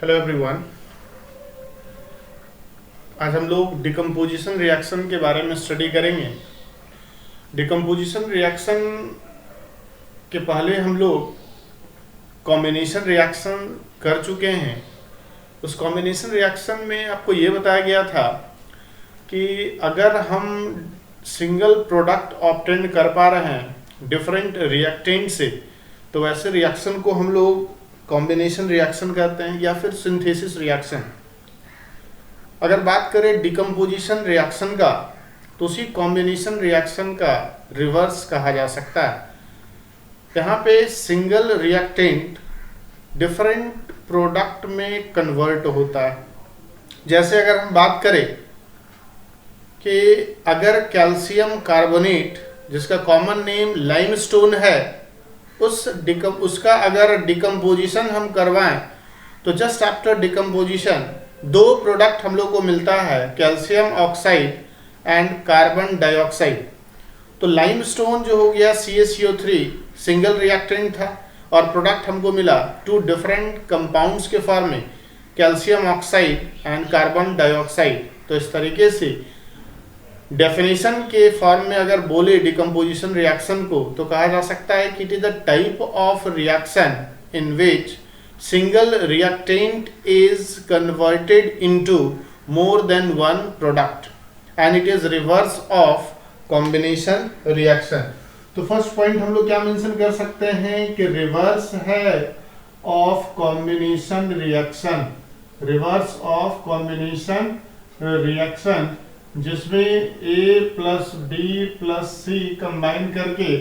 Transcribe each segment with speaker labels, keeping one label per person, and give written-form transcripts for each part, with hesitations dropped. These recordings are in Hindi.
Speaker 1: Hello everyone. आज हम लोग डिकम्पोजिशन रिएक्शन के बारे में स्टडी करेंगे। डिकम्पोजिशन रिएक्शन के पहले हम लोग कॉम्बिनेशन रिएक्शन कर चुके हैं। उस कॉम्बिनेशन रिएक्शन में आपको ये बताया गया था कि अगर हम सिंगल प्रोडक्ट ऑब्टेन कर पा रहे हैं डिफरेंट रिएक्टेंट से, तो वैसे रिएक्शन को हम लोग कॉम्बिनेशन रिएक्शन कहते हैं या फिर सिंथेसिस रिएक्शन। अगर बात करें डिकम्पोजिशन रिएक्शन का, तो उसी कॉम्बिनेशन रिएक्शन का रिवर्स कहा जा सकता है। यहाँ पे सिंगल रिएक्टेंट डिफरेंट प्रोडक्ट में कन्वर्ट होता है। जैसे अगर हम बात करें कि अगर कैल्शियम कार्बोनेट, जिसका कॉमन नेम लाइमस्टोन है, उसका अगर डिकम्पोजिशन हम करवाएं तो जस्ट आफ्टर डिकम्पोजिशन दो प्रोडक्ट हम लोग को मिलता है, calcium oxide and carbon dioxide. तो लाइमस्टोन जो हो गया CaCO3 सिंगल रिएक्टेंट था और प्रोडक्ट हमको मिला टू डिफरेंट कंपाउंड्स के फॉर्म में, calcium oxide and carbon dioxide. तो इस तरीके से डेफिनेशन के फॉर्म में अगर बोले डिकम्पोजिशन रिएक्शन को, तो कहा जा सकता है कि it is the type of reaction in which single reactant is converted into more than one product and it is reverse of combination reaction. तो फर्स्ट पॉइंट हम लोग क्या मेंशन कर सकते हैं कि रिवर्स है of combination reaction, reverse of combination reaction, जिसमें A plus B plus C combine करके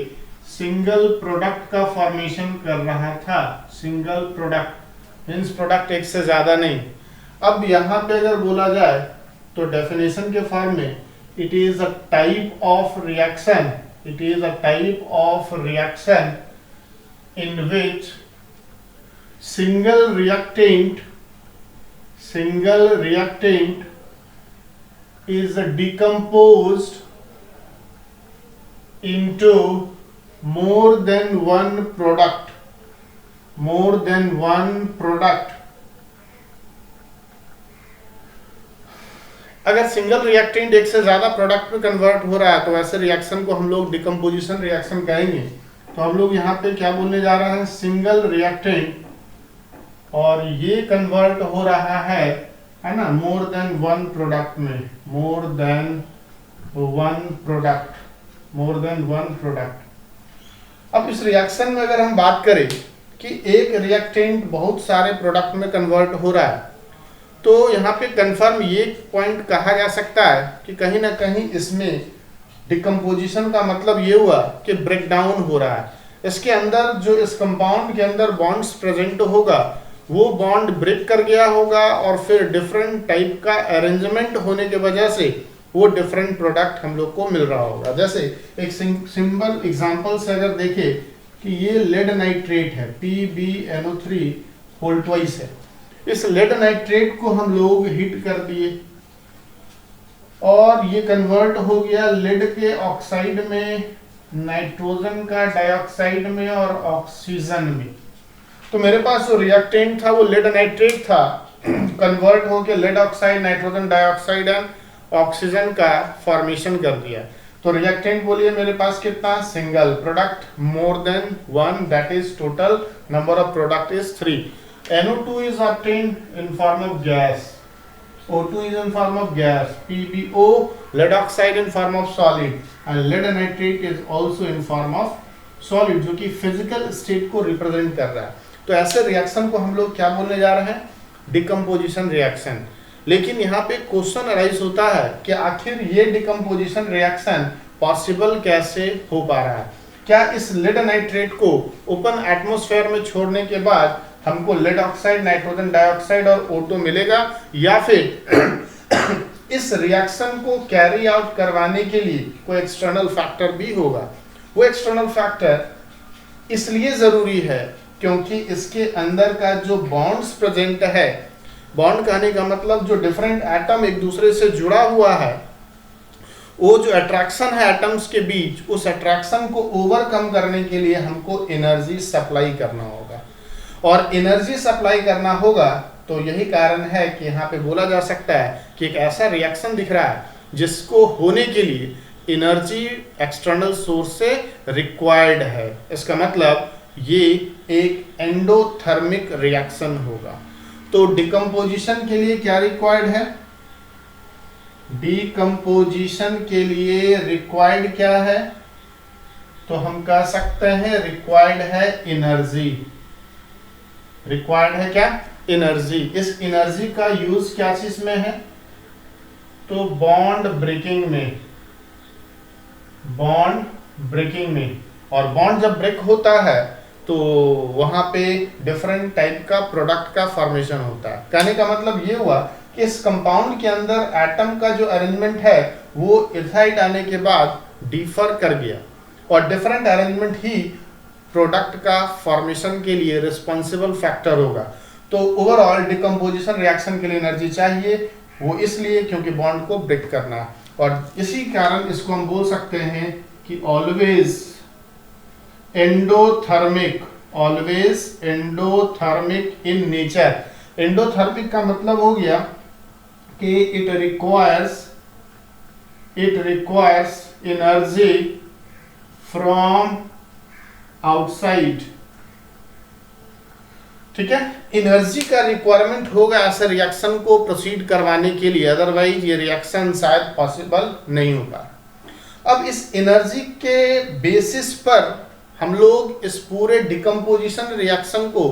Speaker 1: सिंगल प्रोडक्ट का फॉर्मेशन कर रहा था। सिंगल प्रोडक्ट मीन्स प्रोडक्ट एक से ज्यादा नहीं। अब यहाँ पे अगर बोला जाए तो डेफिनेशन के फॉर्म में it is a type of reaction, it is a type of reaction in which single reactant is decomposed into more than one product, more than one product। अगर सिंगल रिएक्टेंट एक से ज्यादा प्रोडक्ट में कन्वर्ट हो रहा है, तो ऐसे रिएक्शन को हम लोग डिकम्पोजिशन रिएक्शन कहेंगे। तो हम लोग यहाँ पे क्या बोलने जा रहे हैं, सिंगल रिएक्टेंट, और ये कन्वर्ट हो रहा है ना, मोर देन वन प्रोडक्ट में, मोर than one product, more than one product. अब इस रिएक्शन में अगर हम बात करें कि एक रिएक्टेंट बहुत सारे प्रोडक्ट में कन्वर्ट हो रहा है, तो यहाँ पे कंफर्म ये पॉइंट कहा जा सकता है कि कहीं ना कहीं इसमें डिकम्पोजिशन का मतलब ये हुआ कि ब्रेक डाउन हो रहा है। इसके अंदर जो इस कंपाउंड के अंदर बॉन्ड्स प्रेजेंट होगा, वो बॉन्ड ब्रेक कर गया होगा और फिर डिफरेंट टाइप का अरेंजमेंट होने की वजह से वो डिफरेंट प्रोडक्ट हम लोग को मिल रहा होगा। जैसे एक सिंपल एग्जांपल से अगर देखें कि ये लेड नाइट्रेट है, PbNO3 होल ट्वाइस है। इस लेड नाइट्रेट को हम लोग हीट कर दिए और ये कन्वर्ट हो गया लेड के ऑक्साइड में, नाइट्रोजन का डाइऑक्साइड में और ऑक्सीजन में। तो मेरे पास जो रिएक्टेंट था वो लेड नाइट्रेट था, कन्वर्ट होकर lead oxide, nitrogen dioxide and oxygen का फॉर्मेशन कर दिया। तो रिएक्टेंट बोलिए मेरे पास कितना, single product, more than one, that is total number of product is 3। NO2 is obtained in form of gas, O2 is in form of gas, PbO lead oxide in form of solid and lead nitrate is also in form of solid, जो कि फिजिकल स्टेट को रिप्रेजेंट कर रहा है। तो ऐसे रिएक्शन को हम लोग क्या बोलने जा रहे हैं, डिकम्पोजिशन रिएक्शन। लेकिन यहाँ पे क्वेश्चन अराइज होता है कि आखिर ये डिकम्पोजिशन रिएक्शन पॉसिबल कैसे हो पा रहा है। क्या इस लेड नाइट्रेट को ओपन एटमॉस्फेयर में छोड़ने के बाद हमको लेड ऑक्साइड, नाइट्रोजन डाइऑक्साइड और O2 मिलेगा, या फिर इस रिएक्शन को कैरी आउट करवाने के लिए कोई एक्सटर्नल फैक्टर भी होगा। वो एक्सटर्नल फैक्टर इसलिए जरूरी है क्योंकि इसके अंदर का जो बॉन्ड्स प्रेजेंट है, बॉन्ड कहने का मतलब जो डिफरेंट एटम एक दूसरे से जुड़ा हुआ है, वो जो अट्रैक्शन है एटम्स के बीच, उस अट्रैक्शन को ओवरकम करने के लिए हमको एनर्जी सप्लाई करना होगा। और एनर्जी सप्लाई करना होगा तो यही कारण है कि यहाँ पे बोला जा सकता है कि एक ऐसा रिएक्शन दिख रहा है जिसको होने के लिए एनर्जी एक्सटर्नल सोर्स से रिक्वायर्ड है। इसका मतलब ये एक एंडोथर्मिक रिएक्शन होगा। तो डिकम्पोजिशन के लिए क्या रिक्वायर्ड है? डिकम्पोजिशन के लिए रिक्वायर्ड क्या है? तो हम कह सकते हैं रिक्वायर्ड है एनर्जी। रिक्वायर्ड है क्या? एनर्जी। इस एनर्जी का यूज क्या चीज में है? तो बॉन्ड ब्रेकिंग में। बॉन्ड ब्रेकिंग में। और बॉन्ड जब ब्रेक होता है तो वहां पे डिफरेंट टाइप का प्रोडक्ट का फॉर्मेशन होता है। कहने का मतलब ये हुआ कि इस कंपाउंड के अंदर एटम का जो अरेंजमेंट है वो इथाइड आने के बाद डिफर कर गया, और डिफरेंट अरेंजमेंट ही प्रोडक्ट का फॉर्मेशन के लिए रिस्पॉन्सिबल फैक्टर होगा। तो ओवरऑल डिकम्पोजिशन रिएक्शन के लिए एनर्जी चाहिए, वो इसलिए क्योंकि बॉन्ड को ब्रेक करना है। और इसी कारण इसको हम बोल सकते हैं कि always endothermic, always endothermic in nature. Endothermic का मतलब हो गया कि it requires energy from outside. ठीक है, एनर्जी का रिक्वायरमेंट होगा ऐसे रिएक्शन को प्रोसीड करवाने के लिए, अदरवाइज ये रिएक्शन शायद पॉसिबल नहीं होगा। अब इस एनर्जी के बेसिस पर हम लोग इस पूरे डिकम्पोजिशन रिएक्शन को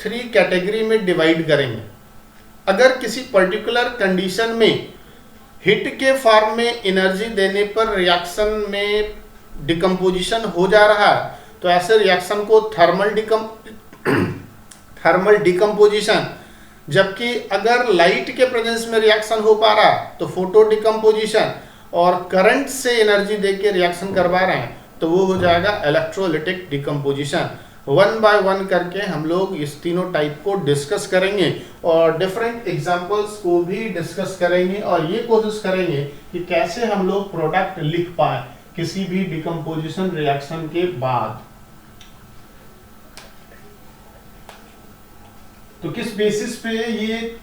Speaker 1: 3 कैटेगरी में डिवाइड करेंगे। अगर किसी पर्टिकुलर कंडीशन में हीट के फॉर्म में एनर्जी देने पर रिएक्शन में डिकम्पोजिशन हो जा रहा है तो ऐसे रिएक्शन को थर्मल डिकम्पोजिशन, जबकि अगर लाइट के प्रेजेंस में रिएक्शन हो पा रहा है तो फोटो डिकम्पोजिशन, और करंट से एनर्जी देके रिएक्शन करवा रहे हैं तो वो हो जाएगा इलेक्ट्रोलिटिक डिकम्पोजिशन। 1 बाय 1 करके हम लोग इस तीनों टाइप को डिस्कस करेंगे और डिफरेंट एग्जांपल्स को भी डिस्कस करेंगे, और ये कोशिश करेंगे कि कैसे हम लोग प्रोडक्ट लिख पाए किसी भी डिकम्पोजिशन रिएक्शन के बाद। तो किस बेसिस पे ये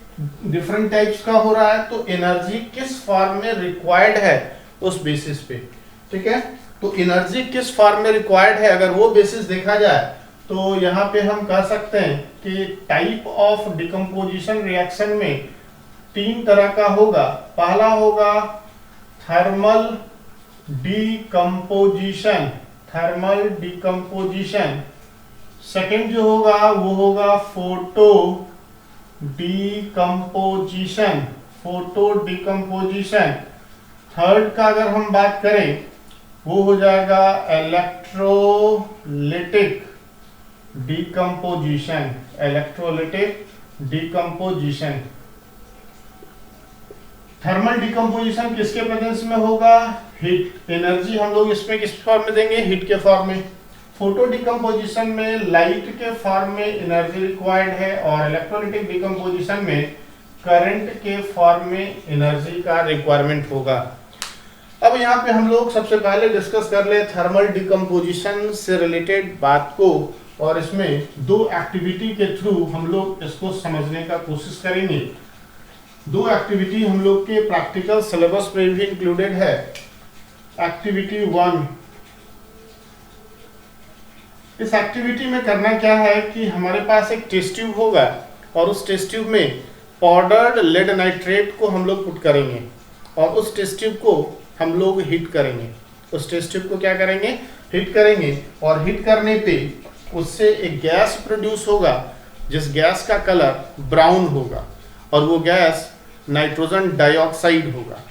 Speaker 1: डिफरेंट टाइप्स का हो रहा है, तो एनर्जी किस फॉर्म में रिक्वायर्ड है उस बेसिस पे। ठीक है, तो एनर्जी किस फॉर्म में रिक्वायर्ड है अगर वो बेसिस देखा जाए तो यहाँ पे हम कह सकते हैं कि टाइप ऑफ डिकम्पोजिशन रिएक्शन में 3 तरह का होगा। पहला होगा thermal decomposition, thermal decomposition. Second जो होगा वो होगा photo decomposition, photo decomposition. Third का अगर हम बात करें वो हो जाएगा electrolytic decomposition, electrolytic decomposition. Thermal decomposition किसके प्रेजेंस में होगा? हीट। एनर्जी हम लोग इसमें किस फॉर्म में देंगे? हीट के फॉर्म में। फोटो डिकम्पोजिशन में लाइट के फॉर्म में एनर्जी रिक्वायर्ड है, और इलेक्ट्रोलिटिक डिकम्पोजिशन में करंट के फॉर्म में एनर्जी का रिक्वायरमेंट होगा। अब यहाँ पे हम लोग सबसे पहले डिस्कस कर ले थर्मल डिकम्पोजिशन से रिलेटेड बात को, और इसमें 2 एक्टिविटी के थ्रू हम लोग इसको समझने का कोशिश करेंगे। 2 एक्टिविटी हम लोग के प्रैक्टिकल सिलेबस में भी इंक्लूडेड है। एक्टिविटी 1, इस एक्टिविटी में करना क्या है कि हमारे पास एक टेस्ट ट्यूब होगा और उस टेस्ट ट्यूब में पाउडर्ड लेड नाइट्रेट को हम लोग पुट करेंगे और उस टेस्ट ट्यूब को हम लोग हीट करेंगे। उस टेस्ट ट्यूब को क्या करेंगे? हीट करेंगे, और हीट करने पे उससे एक गैस प्रोड्यूस होगा जिस गैस का कलर ब्राउन होगा, और वो गैस नाइट्रोजन डाइऑक्साइड होगा।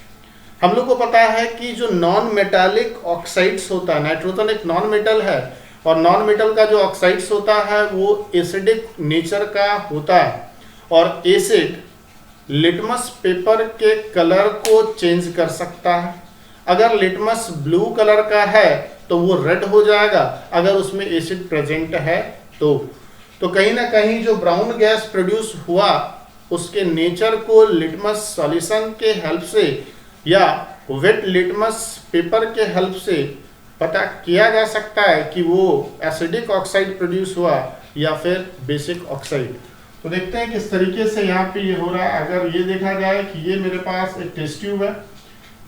Speaker 1: हम लोग को पता है कि जो नॉन मेटालिक ऑक्साइड्स होता है, नाइट्रोजन एक नॉन मेटल है, और नॉन मेटल का जो ऑक्साइड्स होता है वो एसिडिक नेचर का होता है, और एसिड लिटमस पेपर के कलर को चेंज कर सकता है। अगर लिटमस ब्लू कलर का है तो वो रेड हो जाएगा अगर उसमें एसिड प्रेजेंट है तो कहीं ना कहीं जो ब्राउन गैस प्रोड्यूस हुआ उसके नेचर को लिटमस सॉल्यूशन के हेल्प से या वेट लिटमस पेपर के हेल्प से पता किया जा सकता है कि वो एसिडिक ऑक्साइड प्रोड्यूस हुआ या फिर बेसिक ऑक्साइड। तो देखते हैं किस तरीके से यहाँ पे ये हो रहा है। अगर ये देखा जाए कि ये मेरे पास एक टेस्ट ट्यूब है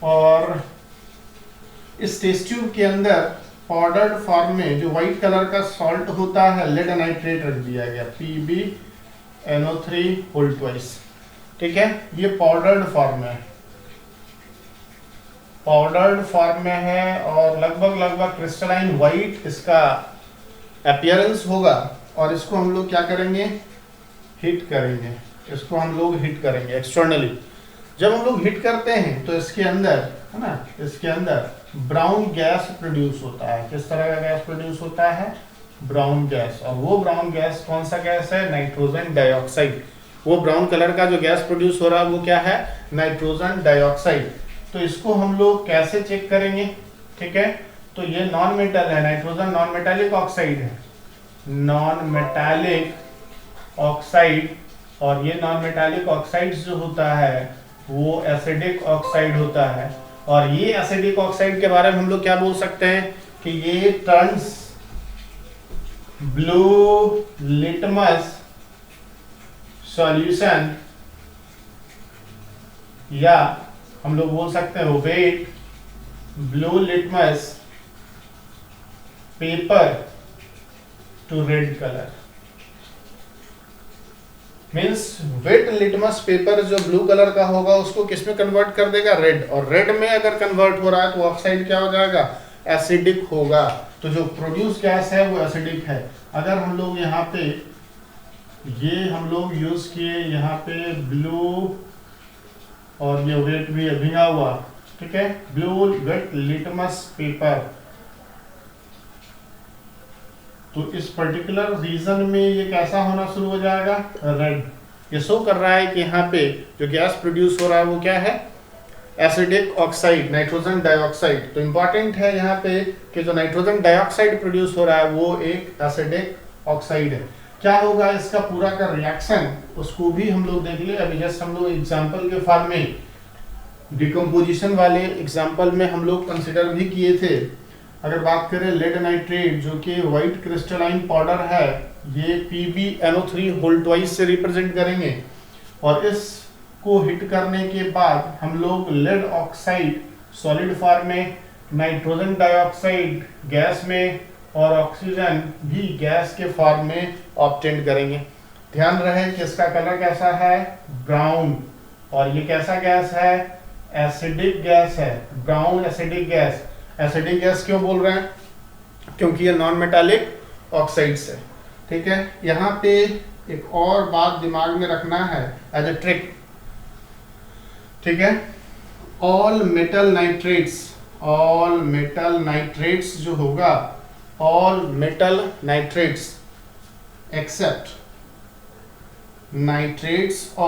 Speaker 1: और इस टेस्ट ट्यूब के अंदर पाउडर्ड फॉर्म में जो व्हाइट कलर का सॉल्ट होता है लेड नाइट्रेट रख दिया गया PbNO3 होल ट्वाइस। ठीक है, ये पाउडर्ड फॉर्म में है और लगभग क्रिस्टलाइन व्हाइट इसका अपीयरेंस होगा। और इसको हम लोग क्या करेंगे, हीट करेंगे। इसको हम लोग हीट करेंगे एक्सटर्नली। जब हम लोग हीट करते हैं तो इसके अंदर है ना, इसके अंदर ब्राउन गैस प्रोड्यूस होता है। किस तरह का गैस प्रोड्यूस होता है, ब्राउन गैस। और वो ब्राउन गैस कौन सा गैस है, नाइट्रोजन डाइऑक्साइड। वो ब्राउन कलर का जो गैस प्रोड्यूस हो रहा है वो क्या है, नाइट्रोजन डाइऑक्साइड। तो इसको हम लोग कैसे चेक करेंगे, ठीक है, तो ये नॉन मेटल है, नाइट्रोजन नॉन मेटालिक ऑक्साइड है, नॉन मेटालिक ऑक्साइड। और ये नॉन मेटालिक ऑक्साइड जो होता है वो एसिडिक ऑक्साइड होता है। और ये एसिडिक ऑक्साइड के बारे में हम लोग क्या बोल सकते हैं कि ये टर्न्स ब्लू लिटमस सॉल्यूशन, या हम लोग बोल सकते हैं wet blue litmus paper to red colour. Means wet litmus paper जो ब्लू कलर का होगा उसको किस में कन्वर्ट कर देगा, रेड। और रेड में अगर कन्वर्ट हो रहा है तो ऑक्साइड क्या हो जाएगा, एसिडिक होगा। तो जो प्रोड्यूस गैस है वो एसिडिक है। अगर हम लोग यहाँ पे ये हम लोग यूज किए यहाँ पे ब्लू और ये वेट भी भिंगा हुआ, ठीक है, ब्लू वेट लिटमस पेपर, तो इस पर्टिकुलर रीजन में ये कैसा होना शुरू हो जाएगा, रेड। ये शो कर रहा है कि यहाँ पे जो गैस प्रोड्यूस हो रहा है वो क्या है, एसिडिक ऑक्साइड, नाइट्रोजन डाइऑक्साइड। तो इंपॉर्टेंट है यहाँ पे कि जो नाइट्रोजन डाइऑक्साइड प्रोड्यूस हो रहा है वो एक एसिडिक ऑक्साइड है। क्या होगा इसका पूरा का रिएक्शन, उसको भी हम लोग देख ले। अभी जस्ट हम लोग एग्जाम्पल के फॉर्म में डिकम्पोजिशन वाले एग्जाम्पल में हम लोग कंसिडर भी किए थे। अगर बात करें लेड नाइट्रेट जो कि व्हाइट क्रिस्टलाइन पाउडर है, ये PbNO3 होल ट्वाइस से रिप्रेजेंट करेंगे। और इसको हिट करने के बाद हम लोग लेड ऑक्साइड सॉलिड फॉर्म में, नाइट्रोजन डाइऑक्साइड गैस में और ऑक्सीजन भी गैस के फॉर्म में ऑब्टेन करेंगे। ध्यान रहे कि इसका कलर कैसा है, ब्राउन। और ये कैसा गैस है, एसिडिक गैस है, brown acidic gas. Acidic gas क्यों बोल रहे हैं, क्योंकि ये नॉन मेटालिक ऑक्साइड्स है। ठीक है, यहाँ पे एक और बात दिमाग में रखना है एज ए ट्रिक, ठीक है। ऑल मेटल नाइट्रेट्स जो होगा, all metal nitrates except nitrates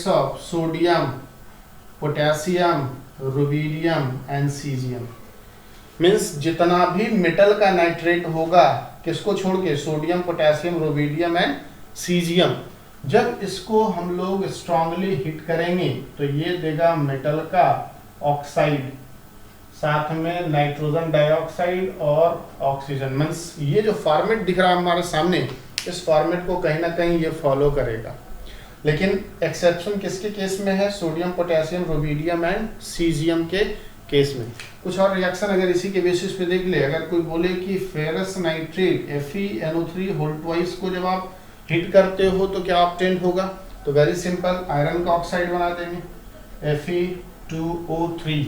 Speaker 1: of sodium, potassium, rubidium and caesium. Means जितना भी मेटल का नाइट्रेट होगा, किसको छोड़ के, sodium, potassium, rubidium and caesium. जब इसको हम लोग स्ट्रांगली हिट करेंगे तो ये देगा मेटल का ऑक्साइड, साथ में नाइट्रोजन डाइऑक्साइड और ऑक्सीजन। मीन्स ये जो फॉर्मेट दिख रहा है हमारे सामने, इस फॉर्मेट को कहीं ना कहीं ये फॉलो करेगा। लेकिन एक्सेप्शन किसके केस में है, sodium, potassium, rubidium and caesium के केस में। कुछ और रिएक्शन अगर इसी के बेसिस पे देख ले, अगर कोई बोले कि ferrous nitrate FeNO3 whole twice को जब आप हिट करते हो तो क्या ऑब्टेन होगा, तो वेरी सिंपल, आयरन का ऑक्साइड बना देंगे Fe2O3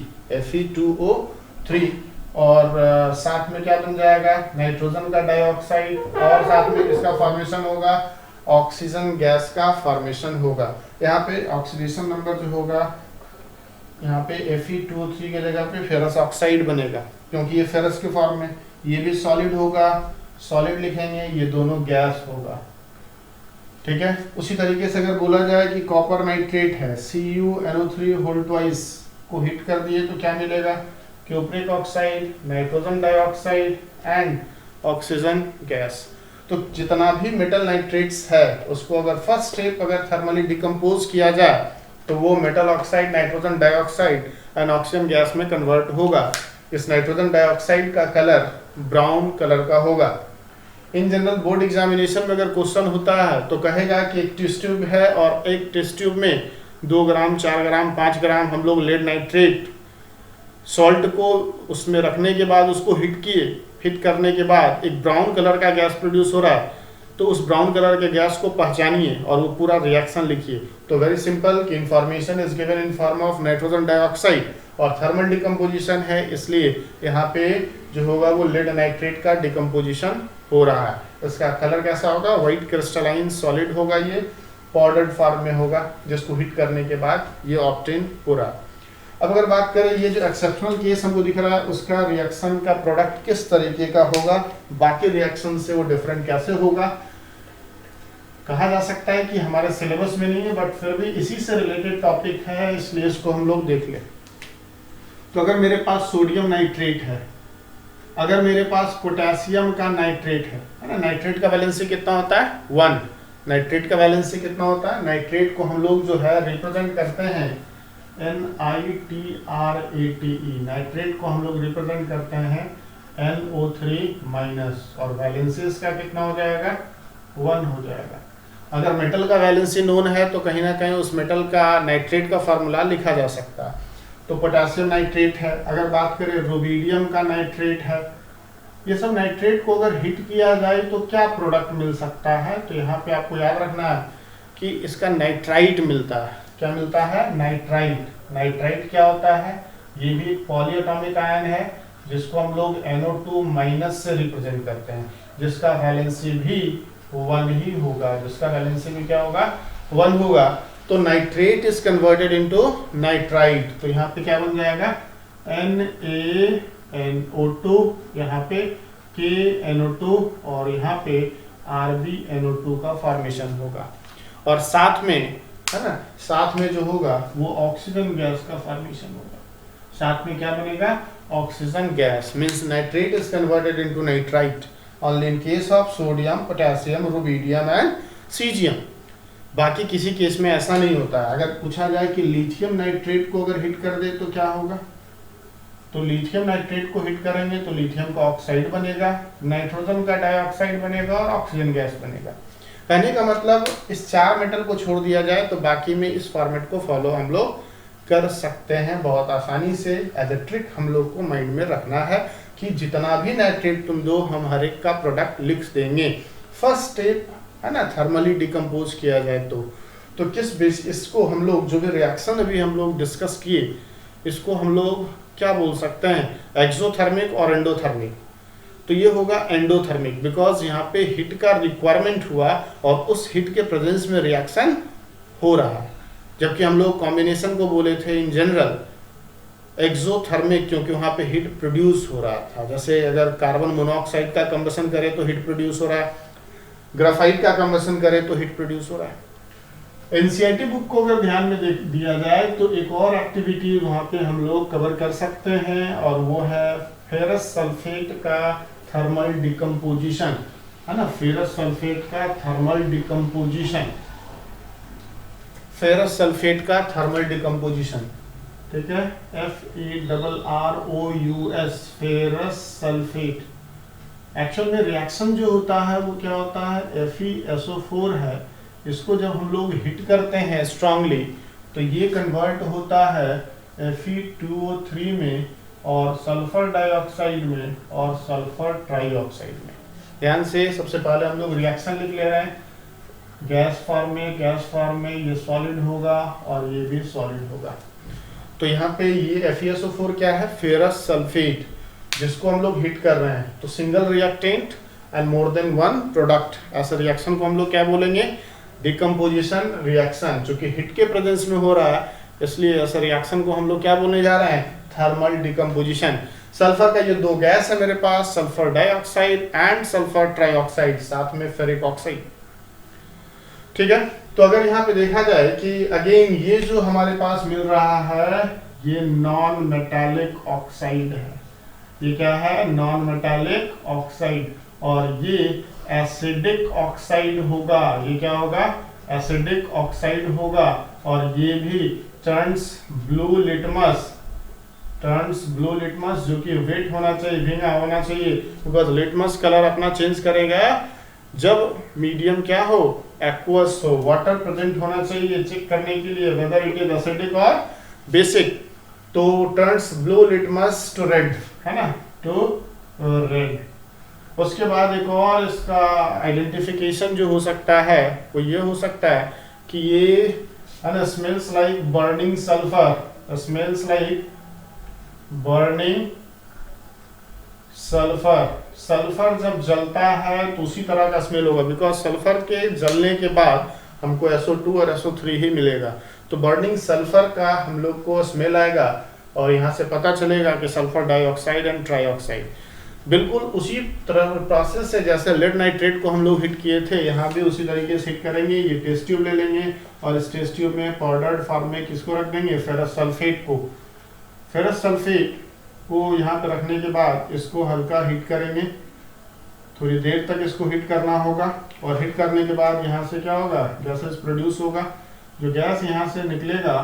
Speaker 1: और साथ में क्या बन जाएगा, नाइट्रोजन का डाइऑक्साइड, और साथ में इसका फॉर्मेशन होगा, ऑक्सीजन गैस का फॉर्मेशन होगा। यहाँ पे ऑक्सीडेशन नंबर जो होगा, यहाँ पे Fe2O3 के जगह पे फेरस ऑक्साइड बनेगा, क्योंकि ये फेरस के फॉर्म में, ये भी सॉलिड होगा, सॉलिड लिखेंगे, ये दोनों गैस होगा। ठीक है, उसी तरीके से अगर बोला जाए कि कॉपर नाइट्रेट है, CuNO3 होल ट्वाइस को हिट कर दिए तो क्या मिलेगा, cupric oxide, nitrogen dioxide and oxygen gas. तो जितना भी मेटल नाइट्रेट्स है उसको अगर फर्स्ट स्टेप अगर थर्मली डिकम्पोज किया जाए तो वो metal oxide, nitrogen dioxide and oxygen gas में कन्वर्ट होगा। इस नाइट्रोजन डाइऑक्साइड का कलर ब्राउन कलर का होगा। इन जनरल बोर्ड एग्जामिनेशन में अगर क्वेश्चन होता है तो कहेगा कि एक टेस्ट ट्यूब है और एक टेस्ट ट्यूब में 2 ग्राम 4 ग्राम 5 ग्राम हम लोग लेड नाइट्रेट सॉल्ट को उसमें रखने के बाद उसको हिट किए। हिट करने के बाद एक ब्राउन कलर का गैस प्रोड्यूस हो रहा है, तो उस ब्राउन कलर के गैस को पहचानिए और वो पूरा रिएक्शन लिखिए। तो वेरी सिंपल कि information is given in form of nitrogen dioxide और थर्मल डिकम्पोजिशन है, इसलिए यहाँ पे जो होगा वो लेड नाइट्रेट का डिकम्पोजिशन हो रहा है। इसका कलर कैसा होगा? व्हाइट क्रिस्टलाइन सॉलिड होगा, ये पाउडर्ड फॉर्म में होगा जिसको हिट करने के बाद ये ऑब्टेन हो रहा है। अब अगर बात करें ये जो एक्सेप्शनल केस हमको दिख रहा है उसका रिएक्शन का प्रोडक्ट किस तरीके का होगा, बाकी रिएक्शन से वो डिफरेंट कैसे होगा, कहा जा सकता है कि हमारे सिलेबस में नहीं है बट फिर भी इसी से रिलेटेड टॉपिक है, इसलिए इसको हम लोग देख लें। तो अगर मेरे पास सोडियम नाइट्रेट है, अगर मेरे पास पोटेशियम का नाइट्रेट है ना, नाइट्रेट का वैलेंसी कितना होता है? 1। नाइट्रेट का वैलेंसी कितना होता है? नाइट्रेट को हम लोग जो है रिप्रेजेंट करते हैं NiTrAte, नाइट्रेट को हम लोग रिप्रेजेंट करते हैं NO3- और वैलेंसी इसका कितना हो जाएगा? 1 हो जाएगा। अगर मेटल का वैलेंसी नोन है तो कहीं ना कहीं उस मेटल का नाइट्रेट का फार्मूला लिखा जा सकता है। तो पोटेशियम नाइट्रेट है, अगर बात करें रुबिडियम का नाइट्रेट है, ये सब नाइट्रेट को अगर हिट किया जाए तो क्या प्रोडक्ट मिल सकता है? तो यहाँ पे आपको याद रखना है कि इसका नाइट्राइट मिलता है। क्या मिलता है? नाइट्राइट। नाइट्राइट क्या होता है? ये भी एक पॉलीएटॉमिक आयन है जिसको हम लोग NO2- से रिप्रेजेंट करते हैं, जिसका वैलेंसी भी 1 ही होगा, जिसका वैलेंसी भी क्या होगा? 1 होगा। तो nitrate is converted into nitrite, तो यहाँ पे क्या बन जाएगा? NaNO2, यहाँ पे KNO2 और यहाँ पे RbNO2 का फॉर्मेशन होगा। और साथ में है ना, साथ में जो होगा वो ऑक्सीजन गैस का फॉर्मेशन होगा। साथ में क्या बनेगा? Oxygen gas. Means nitrate is converted into nitrite only in case of sodium, potassium, rubidium and caesium. बाकी किसी केस में ऐसा नहीं होता है। अगर पूछा जाए कि लिथियम नाइट्रेट को अगर हिट कर दे तो क्या होगा, तो लिथियम नाइट्रेट को हिट करेंगे तो लिथियम का ऑक्साइड बनेगा, नाइट्रोजन का डाइऑक्साइड बनेगा और ऑक्सीजन गैस बनेगा। कहने का मतलब इस 4 मेटल को छोड़ दिया जाए तो बाकी में इस फॉर्मेट को फॉलो हम लोग कर सकते हैं बहुत आसानी से। एज ए ट्रिक हम लोग को माइंड में रखना है कि जितना भी नाइट्रेट तुम दो हम हर एक का प्रोडक्ट लिख देंगे। फर्स्ट स्टेप है ना, थर्मली डिकम्पोज किया जाए तो किस बेस इसको हम लोग जो भी रिएक्शन अभी हम लोग डिस्कस किए इसको हम लोग क्या बोल सकते हैं? एक्सोथर्मिक और एंडोथर्मिक। तो ये होगा एंडोथर्मिक बिकॉज यहाँ पे हीट का रिक्वायरमेंट हुआ और उस हीट के प्रेजेंस में रिएक्शन हो रहा है। जबकि हम लोग कॉम्बिनेशन को बोले थे इन जनरल एक्सोथर्मिक, क्योंकि वहाँ पे हीट प्रोड्यूस हो रहा था। जैसे अगर कार्बन मोनोऑक्साइड का कंबशन करे तो हीट प्रोड्यूस हो रहा है, ग्राफाइट का कंबशन करे तो हीट प्रोड्यूस हो रहा है। एनसीईआरटी बुक को अगर ध्यान में दिया जाए तो एक और एक्टिविटी वहाँ पे हम लोग कवर कर सकते हैं और वो है फेरस सल्फेट का थर्मल डिकम्पोजिशन, है ना। फेरस सल्फेट का थर्मल डिकम्पोजिशन, फेरस सल्फेट का थर्मल डिकम्पोजिशन, ठीक है, FeRROUS, फेरस सल्फेट। एक्चुअल में रिएक्शन जो होता है वो क्या होता है? FeSO4 है। इसको जब हम लोग हिट करते हैं स्ट्रांगली तो ये कन्वर्ट होता है Fe2O3 में और सल्फर डाइऑक्साइड में और सल्फर ट्राइऑक्साइड में। ध्यान से सबसे पहले हम लोग रिएक्शन लिख ले रहे हैं। गैस फॉर्म में ये सॉलिड होगा और ये भी सॉलिड होगा। तो यहाँ पे ये FeSO4 क्या है? फेरस सल्फेट, जिसको हम लोग हिट कर रहे हैं। तो single reactant and more than one product, ऐसा रिएक्शन को हम लोग क्या बोलेंगे? Decomposition reaction. चूंकि हिट के प्रेजेंस में हो रहा है इसलिए ऐसा रिएक्शन को हम लोग क्या बोलने जा रहे हैं? Thermal decomposition. सल्फर का ये 2 गैस है मेरे पास, sulphur dioxide and sulphur trioxide, साथ में फेरिक ऑक्साइड, ठीक है। तो अगर यहाँ पे देखा जाए कि अगेन ये जो हमारे पास मिल रहा है ये नॉन मेटालिक ऑक्साइड है। ये क्या है? Non metallic oxide. और ये एसिडिक ऑक्साइड होगा। ये क्या होगा? एसिडिक ऑक्साइड होगा। और ये भी turns blue litmus turns blue litmus, जो कि वेट होना चाहिए, भींगा होना चाहिए, बिकॉज लिटमस कलर अपना चेंज करेगा जब मीडियम क्या हो, एक्वस हो, वाटर प्रेजेंट होना चाहिए चेक करने के लिए वेदर इट इज एसिडिक और बेसिक। तो turns blue litmus to red, है ना, टू रेड। उसके बाद एक और इसका आइडेंटिफिकेशन जो हो सकता है वो ये हो सकता है कि ये है ना, smells like burning sulphur, smells like burning sulphur. Sulphur जब जलता है तो उसी तरह का स्मेल होगा, बिकॉज सल्फर के जलने के बाद हमको SO2 और SO3 ही मिलेगा। तो बर्निंग सल्फर का हम लोग को स्मेल आएगा और यहाँ से पता चलेगा कि सल्फर डाइऑक्साइड एंड ट्राइऑक्साइड। बिल्कुल उसी तरह प्रोसेस से जैसे लेड नाइट्रेट को हम लोग हिट किए थे, यहाँ भी उसी तरीके से हिट करेंगे। ये टेस्ट ट्यूब ले लेंगे और इस टेस्ट ट्यूब में पाउडर्ड फॉर्म में किसको रख देंगे, फेरस सल्फेट को। फेरस सल्फेट को यहाँ पे रखने के बाद इसको हल्का हिट करेंगे, थोड़ी देर तक इसको हिट करना होगा। और हिट करने के बाद यहाँ से क्या होगा, गैसेस प्रोड्यूस होगा। जो गैस यहाँ से निकलेगा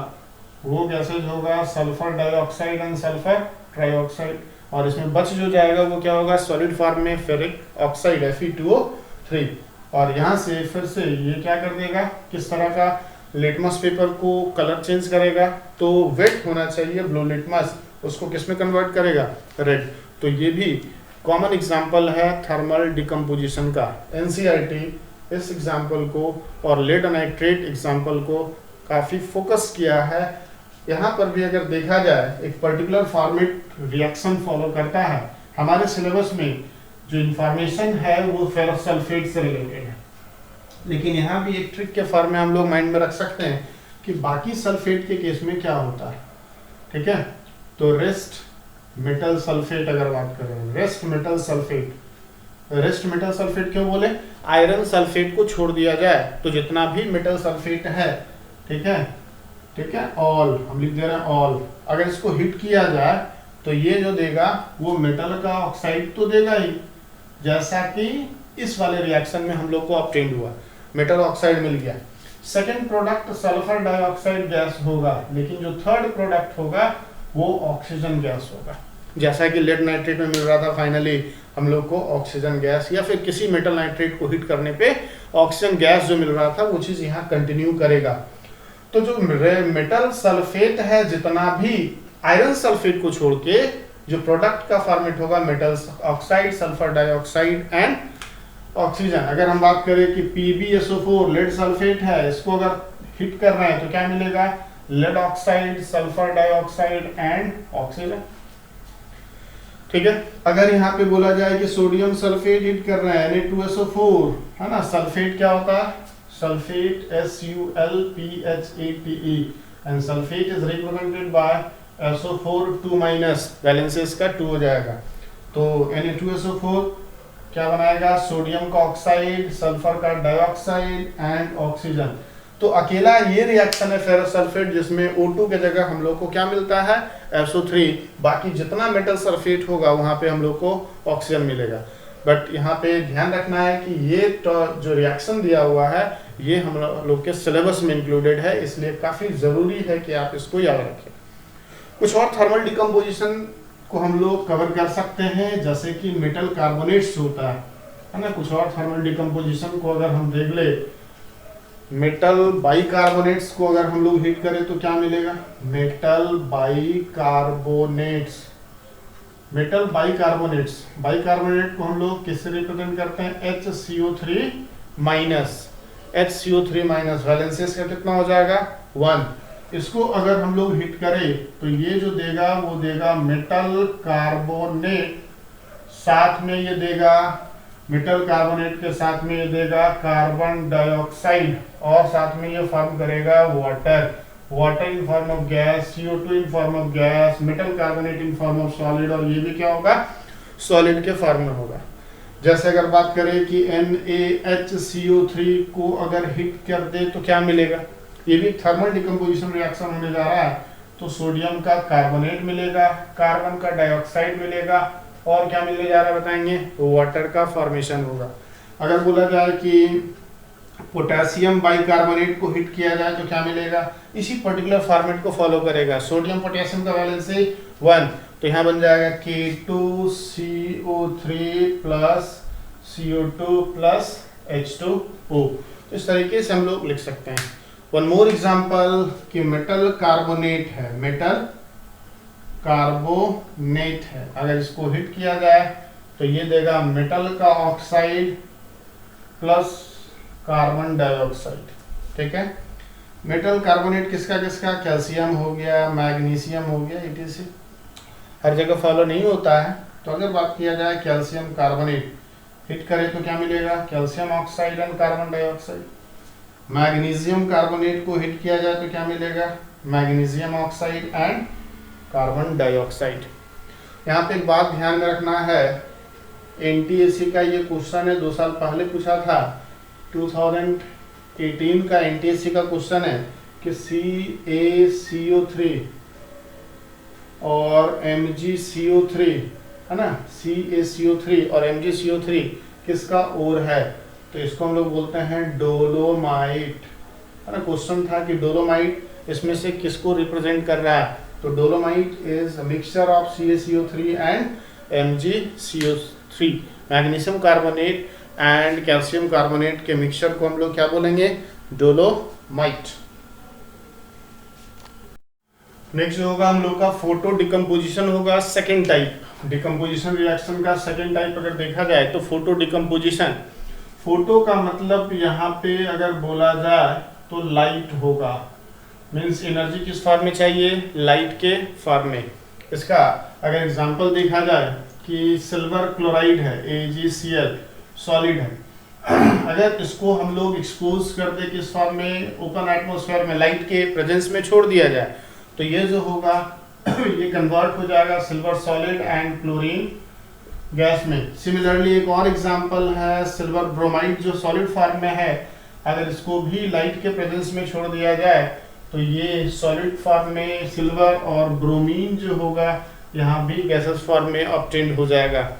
Speaker 1: वो गैसेज होगा sulphur dioxide and sulphur trioxide, और इसमें बच जो जाएगा वो क्या होगा, सॉलिड फॉर्म में फेरिक ऑक्साइड Fe2O3। और यहाँ से फिर से ये क्या कर देगा, किस तरह का लिटमस पेपर को कलर चेंज करेगा। तो वेट होना चाहिए ब्लू लिटमस, उसको किस में कन्वर्ट करेगा, रेड। तो ये भी कॉमन एग्जांपल है थर्मल डिकम्पोजिशन का। NCERT इस एग्जांपल को और लेड नाइट्रेट एग्जांपल को काफ़ी फोकस किया है। यहाँ पर भी अगर देखा जाए एक पर्टिकुलर फॉर्मेट रिएक्शन फॉलो करता है। हमारे सिलेबस में जो इंफॉर्मेशन है वो फेरस सल्फेट से रिलेटेड है, लेकिन यहाँ भी एक ट्रिक के फॉर्म में हम लोग माइंड में रख सकते हैं कि बाकी सल्फेट के केस में क्या होता है। ठीक है, तो रेस्ट मेटल सल्फेट अगर बात करें, rest metal sulphate, rest metal sulphate क्यों बोले, आयरन सल्फेट को छोड़ दिया जाए तो जितना भी मेटल सल्फेट है, ठीक है, ठीक है, ऑल हम लिख दे रहे हैं ऑल, अगर इसको हिट किया जाए तो ये जो देगा वो मेटल का ऑक्साइड तो देगा ही, जैसा कि इस वाले रिएक्शन में हम लोग को ऑब्टेन हुआ, मेटल ऑक्साइड मिल गया। Second product sulphur dioxide gas होगा, लेकिन जो थर्ड प्रोडक्ट होगा वो ऑक्सीजन गैस होगा, जैसा कि लेड नाइट्रेट में मिल रहा था। फाइनली हम लोग को ऑक्सीजन गैस या फिर किसी मेटल नाइट्रेट को हिट करने पे ऑक्सीजन गैस जो मिल रहा था वो चीज यहाँ कंटिन्यू करेगा। तो जो मेटल सल्फेट है, जितना भी आयरन सल्फेट को छोड़ के जो प्रोडक्ट का फॉर्मेट होगा metal oxide, sulphur dioxide and oxygen. अगर हम बात करें कि PbSO4 लेड सल्फेट है, इसको अगर हिट कर रहे हैं तो क्या मिलेगा, lead oxide, sulphur dioxide and oxygen. ठीक है, अगर यहाँ पे बोला जाए कि सोडियम सल्फेट हिट कर रहे हैं Na2SO4, है ना, सल्फेट क्या होता है, sulphate SULPHATE and sulphate is represented by SO4 2- valences का 2 हो जाएगा। तो Na2SO4 क्या बनाएगा, सोडियम का ऑक्साइड, सल्फर का डाइऑक्साइड एंड ऑक्सीजन। तो अकेला ये रिएक्शन है फेरस सल्फेट जिसमें O2 के जगह हम लोग को क्या मिलता है, SO3। बाकी जितना मेटल सल्फेट होगा वहां पे हम लोग को ऑक्सीजन मिलेगा। बट यहाँ पे ध्यान रखना है कि ये तो जो रिएक्शन दिया हुआ है ये हम लोग के सिलेबस में इंक्लूडेड है, इसलिए काफ़ी ज़रूरी है कि आप इसको याद रखें। कुछ और थर्मल डिकम्पोजिशन को हम लोग कवर कर सकते हैं, जैसे कि मेटल कार्बोनेट्स होता है ना। कुछ और थर्मल डिकम्पोजिशन को अगर हम देख ले, मेटल बाइकार्बोनेट्स को अगर हम लोग हीट करें तो क्या मिलेगा, metal bicarbonates. Metal bicarbonates, bicarbonate को हम लोग किससे रिप्रेजेंट करते हैं, HCO3-, वैलेंसेस का कितना हो जाएगा, 1। इसको अगर हम लोग हिट करें तो ये जो देगा वो देगा मेटल कार्बोनेट, साथ में ये देगा मेटल कार्बोनेट के साथ में ये देगा कार्बन डाइऑक्साइड, और साथ में ये फॉर्म करेगा water, water in form of gas, CO2 in form of gas, metal carbonate in form of solid, और ये भी क्या होगा, सॉलिड के फॉर्म में होगा। जैसे अगर बात करें कि NaHCO3 को अगर हिट कर दे तो क्या मिलेगा, ये भी थर्मल डिकम्पोजिशन रिएक्शन होने जा रहा है। तो सोडियम का कार्बोनेट मिलेगा, कार्बन का डाइऑक्साइड मिलेगा, और क्या मिलने जा रहा है बताएंगे, वाटर का फॉर्मेशन होगा। अगर बोला जाए कि पोटेशियम बाइकार्बोनेट को हिट किया जाए तो क्या मिलेगा, इसी पर्टिकुलर फॉर्मेट को फॉलो करेगा। सोडियम पोटेशियम का वैलेंसी 1, तो यहाँ बन जाएगा K2CO3 plus CO2 plus H2O। इस तरीके से हम लोग लिख सकते हैं। वन मोर एग्जांपल कि मेटल कार्बोनेट है, मेटल कार्बोनेट है, अगर इसको हिट किया जाए तो ये देगा मेटल का ऑक्साइड प्लस कार्बन डाइऑक्साइड। ठीक है, मेटल कार्बोनेट किसका किसका, कैल्शियम हो गया, मैग्नीशियम हो गया, etc। हर जगह फॉलो नहीं होता है, तो अगर बात किया जाए कैल्शियम कार्बोनेट हिट करे तो क्या मिलेगा, calcium oxide and carbon dioxide. Magnesium carbonate को हिट किया जाए तो क्या मिलेगा, magnesium oxide and carbon dioxide. यहाँ पे एक बात ध्यान में रखना है, एनटीएससी का ये क्वेश्चन है, 2 साल पहले पूछा था, 2018 का एनटीएससी का क्वेश्चन है कि CaCO3 और MgCO3 है ना, CaCO3 और MgCO3 किसका और है, तो इसको हम लोग बोलते हैं डोलोमाइट, है ना। क्वेश्चन था कि डोलोमाइट इसमें से किसको रिप्रेजेंट कर रहा है, तो dolomite is a mixture of CaCO3 and MgCO3। Magnesium carbonate and calcium carbonate के मिक्सचर को हम लोग क्या बोलेंगे, डोलोमाइट। नेक्स्ट होगा हम लोग का फोटो डिकम्पोजिशन होगा, सेकेंड टाइप। डिकम्पोजिशन रिएक्शन का सेकेंड टाइप अगर देखा जाए तो फोटो डिकम्पोजिशन। फोटो का मतलब यहाँ पे अगर बोला जाए तो लाइट होगा, मीन्स एनर्जी किस फॉर्म में चाहिए, लाइट के फॉर्म में। इसका अगर एग्जांपल देखा जाए कि सिल्वर क्लोराइड है, AgCl सॉलिड है, अगर इसको हम लोग एक्सपोज कर दे किस फॉर्म में, ओपन एटमॉस्फेयर में लाइट के प्रेजेंस में छोड़ दिया जाए तो ये जो होगा ये कन्वर्ट हो जाएगा silver solid and chlorine gas में। सिमिलरली एक और एग्जांपल है सिल्वर ब्रोमाइड जो सॉलिड फॉर्म में है, अगर इसको भी लाइट के प्रेजेंस में छोड़ दिया जाए तो ये सॉलिड फॉर्म में सिल्वर और ब्रोमीन जो होगा यहाँ भी गैसेस फॉर्म में ऑब्टेन्ड हो जाएगा।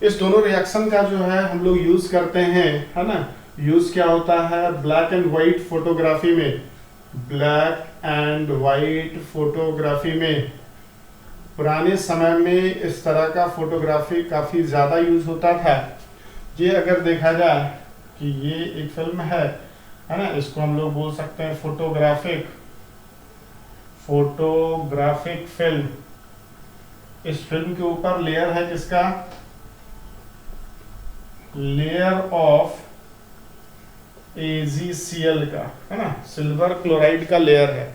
Speaker 1: इस दोनों रिएक्शन का जो है हम लोग यूज करते हैं, है ना। यूज क्या होता है, ब्लैक एंड व्हाइट फोटोग्राफी में, ब्लैक एंड व्हाइट फोटोग्राफी में पुराने समय में इस तरह का फोटोग्राफी काफ़ी ज़्यादा यूज होता था। ये अगर देखा जाए कि ये एक फिल्म है ना, इसको हम लोग बोल सकते हैं फोटोग्राफिक फिल्म। इस फिल्म के ऊपर लेयर है किसका, लेयर ऑफ AgCl का, है ना, सिल्वर क्लोराइड का लेयर है।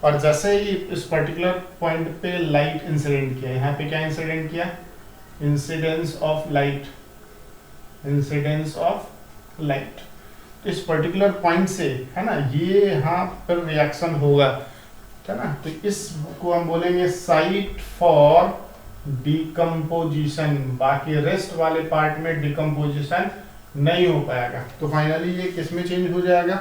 Speaker 1: और जैसे ही इस पर्टिकुलर पॉइंट पे लाइट इंसिडेंट किया, यहाँ पे क्या इंसिडेंट किया, incidence of light, incidence of light. तो इस पर्टिकुलर पॉइंट से, है ना, ये यहाँ पर रिएक्शन होगा, है ना। तो इसको हम बोलेंगे साइट फॉर डिकम्पोजिशन। बाकी रेस्ट वाले पार्ट में डिकम्पोजिशन नहीं हो पाएगा। तो फाइनली ये किस में चेंज हो जाएगा,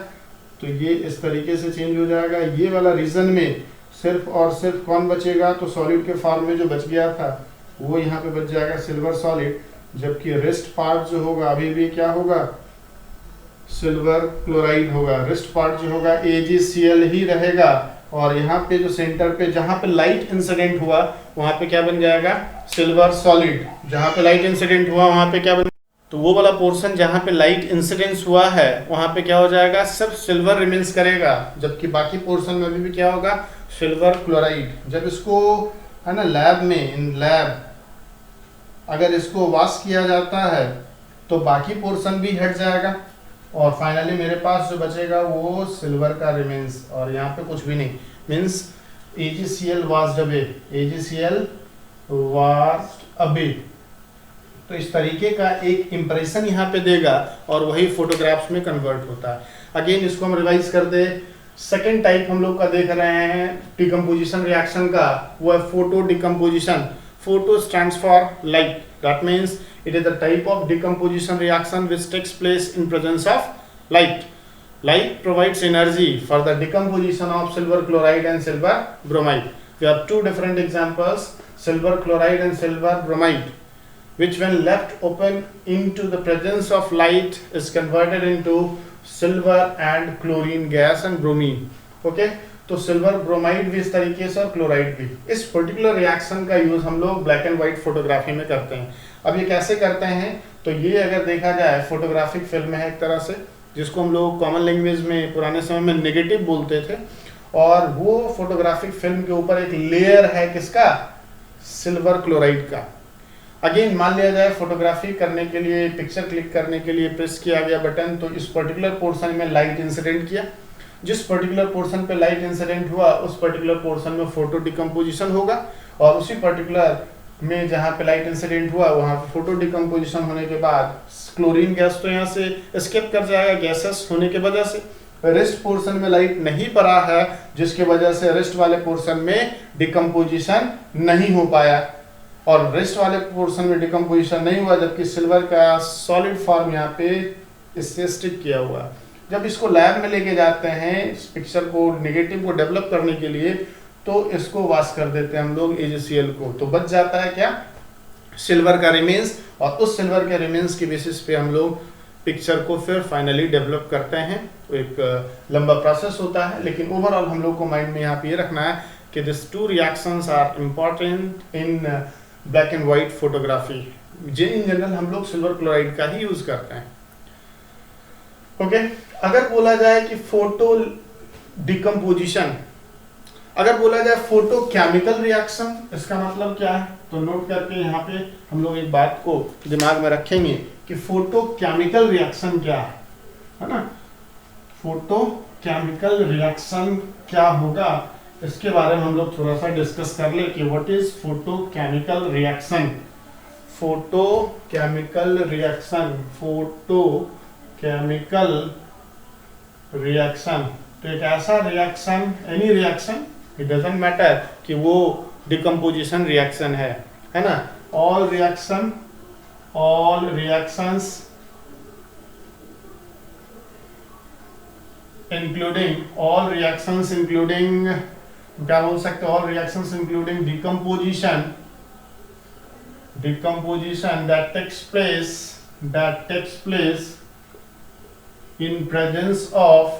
Speaker 1: तो ये इस तरीके से चेंज हो जाएगा। ये वाला रीजन में सिर्फ और सिर्फ कौन बचेगा, तो सॉलिड के फॉर्म में जो बच गया था वो यहाँ पे बच जाएगा सिल्वर सॉलिड, जबकि रेस्ट पार्ट जो होगा अभी भी क्या होगा, सिल्वर क्लोराइड होगा। रेस्ट पार्ट जो होगा AgCl ही रहेगा। और यहाँ पे जो सेंटर पे जहाँ पे लाइट इंसिडेंट हुआ वहाँ पे क्या बन जाएगा, सिल्वर सॉलिड। जहाँ पे लाइट इंसिडेंट हुआ वहाँ पे क्या बन, तो वो वाला पोर्शन जहाँ पे लाइट इंसिडेंस हुआ है वहाँ पे क्या हो जाएगा, सिर्फ सिल्वर रिमेंस करेगा, जबकि बाकी पोर्शन में भी क्या होगा, सिल्वर क्लोराइड। जब इसको, है ना, लैब में, इन लैब अगर इसको वॉश किया जाता है तो बाकी पोर्शन भी हट जाएगा और फाइनली मेरे पास जो बचेगा वो सिल्वर का रिमेंस, और यहाँ पे कुछ भी नहीं, means AgCl washed away, AgCl washed away. तो इस तरीके का एक इंप्रेशन यहाँ पे देगा और वही फोटोग्राफ्स में कन्वर्ट होता है। अगेन इसको हम रिवाइज कर दे, सेकेंड टाइप हम लोग का देख रहे हैं डिकम्पोजिशन रिएक्शन का, वो है photo decomposition. Photo stands for light, that means it is a type of decomposition reaction which takes place in presence of light. Light provides energy for the decomposition of silver chloride and silver bromide. We have two different examples, silver chloride and silver bromide, which when left open into the presence of light is converted into silver and chlorine gas and bromine. Okay, तो सिल्वर ब्रोमाइड भी इस तरीके से और क्लोराइड भी। इस पर्टिकुलर रिएक्शन का यूज हम लोग ब्लैक एंड व्हाइट फोटोग्राफी में करते हैं। अब ये कैसे करते हैं, तो ये अगर देखा जाए फोटोग्राफिक फिल्म है एक तरह से, जिसको हम लोग कॉमन लैंग्वेज में पुराने समय में नेगेटिव बोलते थे, और वो फोटोग्राफिक फिल्म के ऊपर एक लेयर है किसका, सिल्वर क्लोराइड का। अगेन मान लिया जाए फोटोग्राफी करने के लिए, पिक्चर क्लिक करने के लिए प्रेस किया गया बटन, तो इस पर्टिकुलर पोर्शन में लाइट इंसिडेंट किया, जिस पर्टिकुलर पोर्शन पे लाइट इंसिडेंट हुआ उस पर्टिकुलर पोर्शन में फोटो डिकम्पोजिशन होगा, और उसी पर्टिकुलर में जहाँ पे लाइट इंसिडेंट हुआ वहाँ पे फोटो डिकम्पोजिशन होने के बाद क्लोरीन गैस तो यहाँ से एस्केप कर जाएगा गैसेस होने के वजह से। रेस्ट पोर्शन में लाइट नहीं पड़ा है, जिसके वजह से रेस्ट वाले पोर्शन में डिकम्पोजिशन नहीं हो पाया, और रेस्ट वाले पोर्शन में डिकम्पोजिशन नहीं हुआ, जबकि सिल्वर का सॉलिड फॉर्म यहाँ पे इससे स्टिक किया हुआ। जब इसको लैब में लेके जाते हैं इस पिक्चर को, नेगेटिव को डेवलप करने के लिए, तो इसको वॉश कर देते हैं हम लोग AgCl को, तो बच जाता है क्या, सिल्वर का रिमेन्स, और उस सिल्वर के रिमेन्स की बेसिस पे हम लोग पिक्चर को फिर फाइनली डेवलप करते हैं। तो एक लंबा प्रोसेस होता है, लेकिन ओवरऑल हम लोग को माइंड में यहाँ पे ये रखना है कि this two reactions are important in black and white photography. In general हम लोग सिल्वर क्लोराइड का ही यूज करते हैं। ओके, अगर बोला जाए कि फोटो डिकम्पोजिशन, अगर बोला जाए फोटो केमिकल रिएक्शन, इसका मतलब क्या है, तो नोट करके यहाँ पे हम लोग एक बात को दिमाग में रखेंगे कि फोटो केमिकल रिएक्शन क्या है ना। फोटो केमिकल रिएक्शन क्या होगा, इसके बारे में हम लोग थोड़ा सा डिस्कस कर ले कि what is photo chemical reaction. Photo chemical reaction, photo chemical reaction, तो एक ऐसा reaction, any reaction, it doesn't matter कि वो डिकम्पोजिशन रिएक्शन है ना। All reaction, all reactions including, all reactions including, क्या बोल सकते हैं, all reactions including decomposition, decomposition that takes place in presence of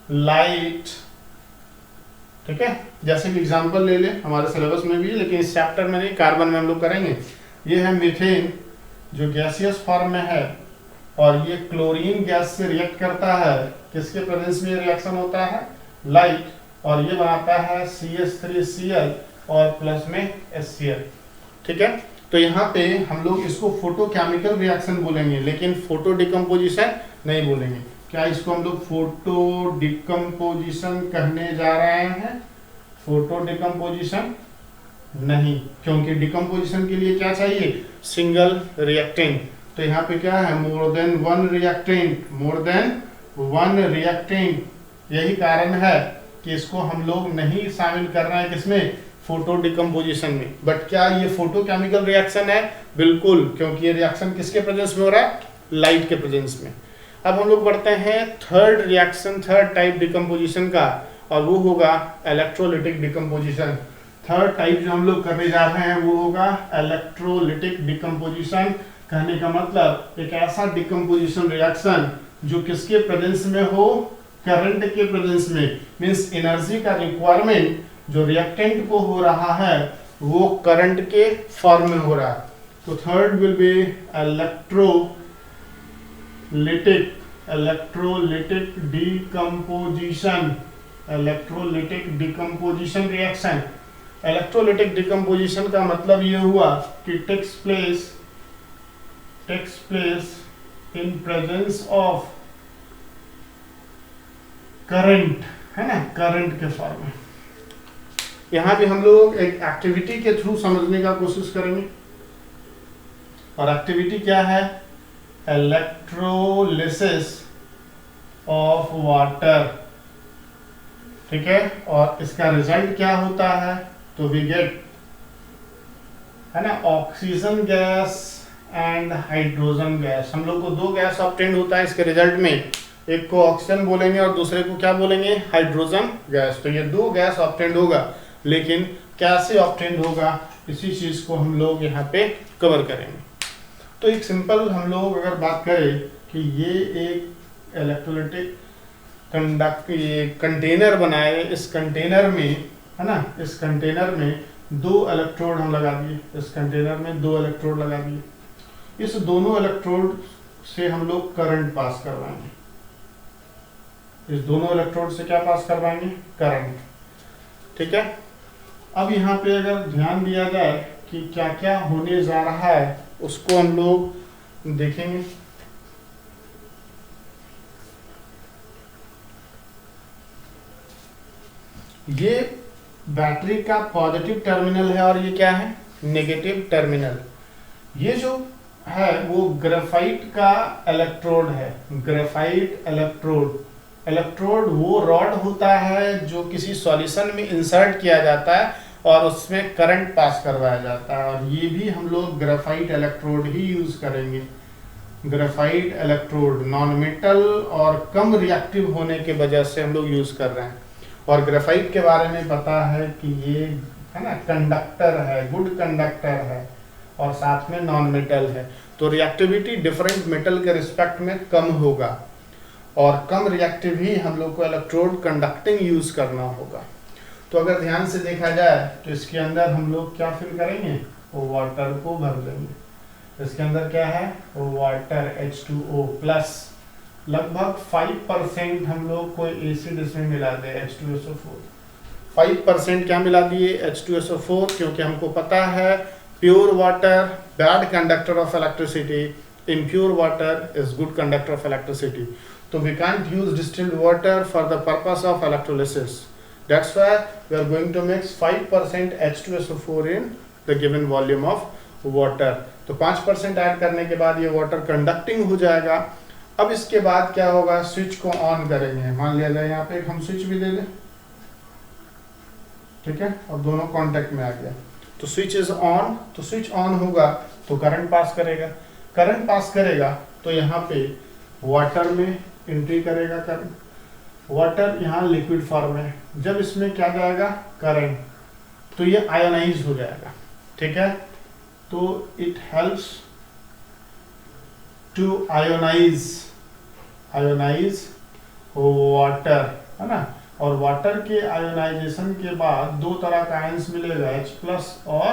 Speaker 1: light. ठीक है, जैसे कि एग्जांपल ले ले, हमारे सिलेबस में भी, लेकिन इस चैप्टर में नहीं, कार्बन में हम लोग करेंगे। ये है मीथेन जो गैसियस फॉर्म में है, और ये क्लोरीन गैस से रिएक्ट करता है, किसके प्रेजेंस में रिएक्शन होता है, लाइट, और ये बनाता है CH3Cl और प्लस में HCl। ठीक है, तो यहाँ पे हम लोग इसको फोटो केमिकल रिएक्शन बोलेंगे, लेकिन फोटो डिकम्पोजिशन नहीं बोलेंगे। क्या इसको हम लोग फोटो डिकम्पोजिशन कहने जा रहे हैं, फोटो डिकम्पोजिशन नहीं, क्योंकि डिकम्पोजिशन के लिए क्या चाहिए, सिंगल रिएक्टेंट। तो यहाँ पे क्या है, मोर देन वन रिएक्टेंट, मोर देन वन रिएक्टेंट। यही कारण है कि इसको हम लोग नहीं शामिल कर रहे हैं किसमें, फोटो डिकम्पोजिशन में। बट क्या ये फोटो केमिकल रिएक्शन है, बिल्कुल, क्योंकि ये रिएक्शन किसके प्रेजेंस में हो रहा है, लाइट के प्रेजेंस में। अब हम लोग बढ़ते हैं third reaction, third type decomposition का, और वो होगा इलेक्ट्रोलिटिक डिकम्पोजिशन। थर्ड टाइप जो हम लोग करने जा रहे हैं वो होगा इलेक्ट्रोलिटिक डिकम्पोजिशन। कहने का मतलब एक ऐसा डिकम्पोजिशन रिएक्शन जो किसके प्रेजेंस में हो, करंट के प्रेजेंस में, मींस एनर्जी का रिक्वायरमेंट जो रिएक्टेंट को हो रहा है वो करंट के फॉर्म में हो रहा है। तो third will be electrolytic decomposition, electrolytic decomposition reaction. Electrolytic decomposition का मतलब ये हुआ कि takes place in presence of current, है ना, करंट के फॉर्म में। यहाँ भी हम लोग एक एक्टिविटी के थ्रू समझने का कोशिश करेंगे, और एक्टिविटी क्या है, इलेक्ट्रोलिसिस ऑफ वाटर। ठीक है, और इसका रिजल्ट क्या होता है, तो वी गेट, है ना, oxygen gas and hydrogen gas. हम लोग को दो गैस ऑब्टेन होता है इसके रिजल्ट में, एक को ऑक्सीजन बोलेंगे और दूसरे को क्या बोलेंगे, हाइड्रोजन गैस। तो ये दो गैस ऑब्टेन होगा, लेकिन कैसे ऑब्टेन होगा, इसी चीज को हम लोग यहाँ पे कवर करेंगे। तो एक सिंपल हम लोग अगर बात करें कि ये एक इलेक्ट्रोलाइटिक ये कंटेनर बनाए, इस कंटेनर में, है ना, इस कंटेनर में 2 इलेक्ट्रोड हम लगा दिए, इस कंटेनर में 2 इलेक्ट्रोड लगा दिए। इस दोनों इलेक्ट्रोड से हम लोग करंट पास करवाएंगे, इस दोनों इलेक्ट्रोड से क्या पास करवाएंगे, करंट। ठीक है, अब यहाँ पे अगर ध्यान दिया जाए कि क्या क्या होने जा रहा है उसको हम लोग देखेंगे। ये बैटरी का पॉजिटिव टर्मिनल है और ये क्या है, नेगेटिव टर्मिनल। ये जो है वो ग्रेफाइट का इलेक्ट्रोड है, ग्रेफाइट इलेक्ट्रोड। इलेक्ट्रोड वो रॉड होता है जो किसी सॉल्यूशन में इंसर्ट किया जाता है और उसमें करंट पास करवाया जाता है, और ये भी हम लोग ग्रेफाइट इलेक्ट्रोड ही यूज करेंगे। ग्रेफाइट इलेक्ट्रोड नॉन मेटल और कम रिएक्टिव होने के वजह से हम लोग यूज कर रहे हैं। और ग्रेफाइट के बारे में पता है कि ये, है ना, कंडक्टर है, गुड कंडक्टर है और साथ में नॉन मेटल है, तो रिएक्टिविटी डिफरेंट मेटल के रिस्पेक्ट में कम होगा और कम रिएक्टिव ही हम लोग को इलेक्ट्रोड कंडक्टिंग यूज करना होगा। तो अगर ध्यान से देखा जाए तो इसके अंदर हम लोग क्या फिल करेंगे, वो वाटर को भर देंगे। इसके अंदर क्या है, वो वाटर H2O प्लस, लगभग 5% हम लोग कोई एसिड इसमें मिला दे, H2SO4। 5% क्या मिला दिए, H2SO4, क्योंकि हमको पता है pure water bad conductor of electricity, impure water is good conductor of electricity. तो we can't use distilled water for the purpose of electrolysis. That's why we are going to mix 5% H2SO4 in the given volume of water. तो 5% ऐड करने के बाद ये वाटर कंडक्टिंग हो जाएगा। अब इसके बाद क्या होगा, स्विच को ऑन करेंगे। मान लिया जाए यहाँ पे हम स्विच भी दे दें, ठीक है, और दोनों कांटेक्ट में आ गया तो स्विच इज ऑन। तो स्विच ऑन होगा तो करंट पास करेगा, करंट पास करेगा तो यहाँ पे वाटर में एंट्री करेगा करंट। वाटर यहाँ लिक्विड फॉर्म है, जब इसमें क्या जाएगा, करंट, तो ये आयोनाइज हो जाएगा। ठीक है, तो it helps to ionise water, है ना। और वाटर के आयोनाइजेशन के बाद 2 तरह का आयंस मिलेगा, H+ और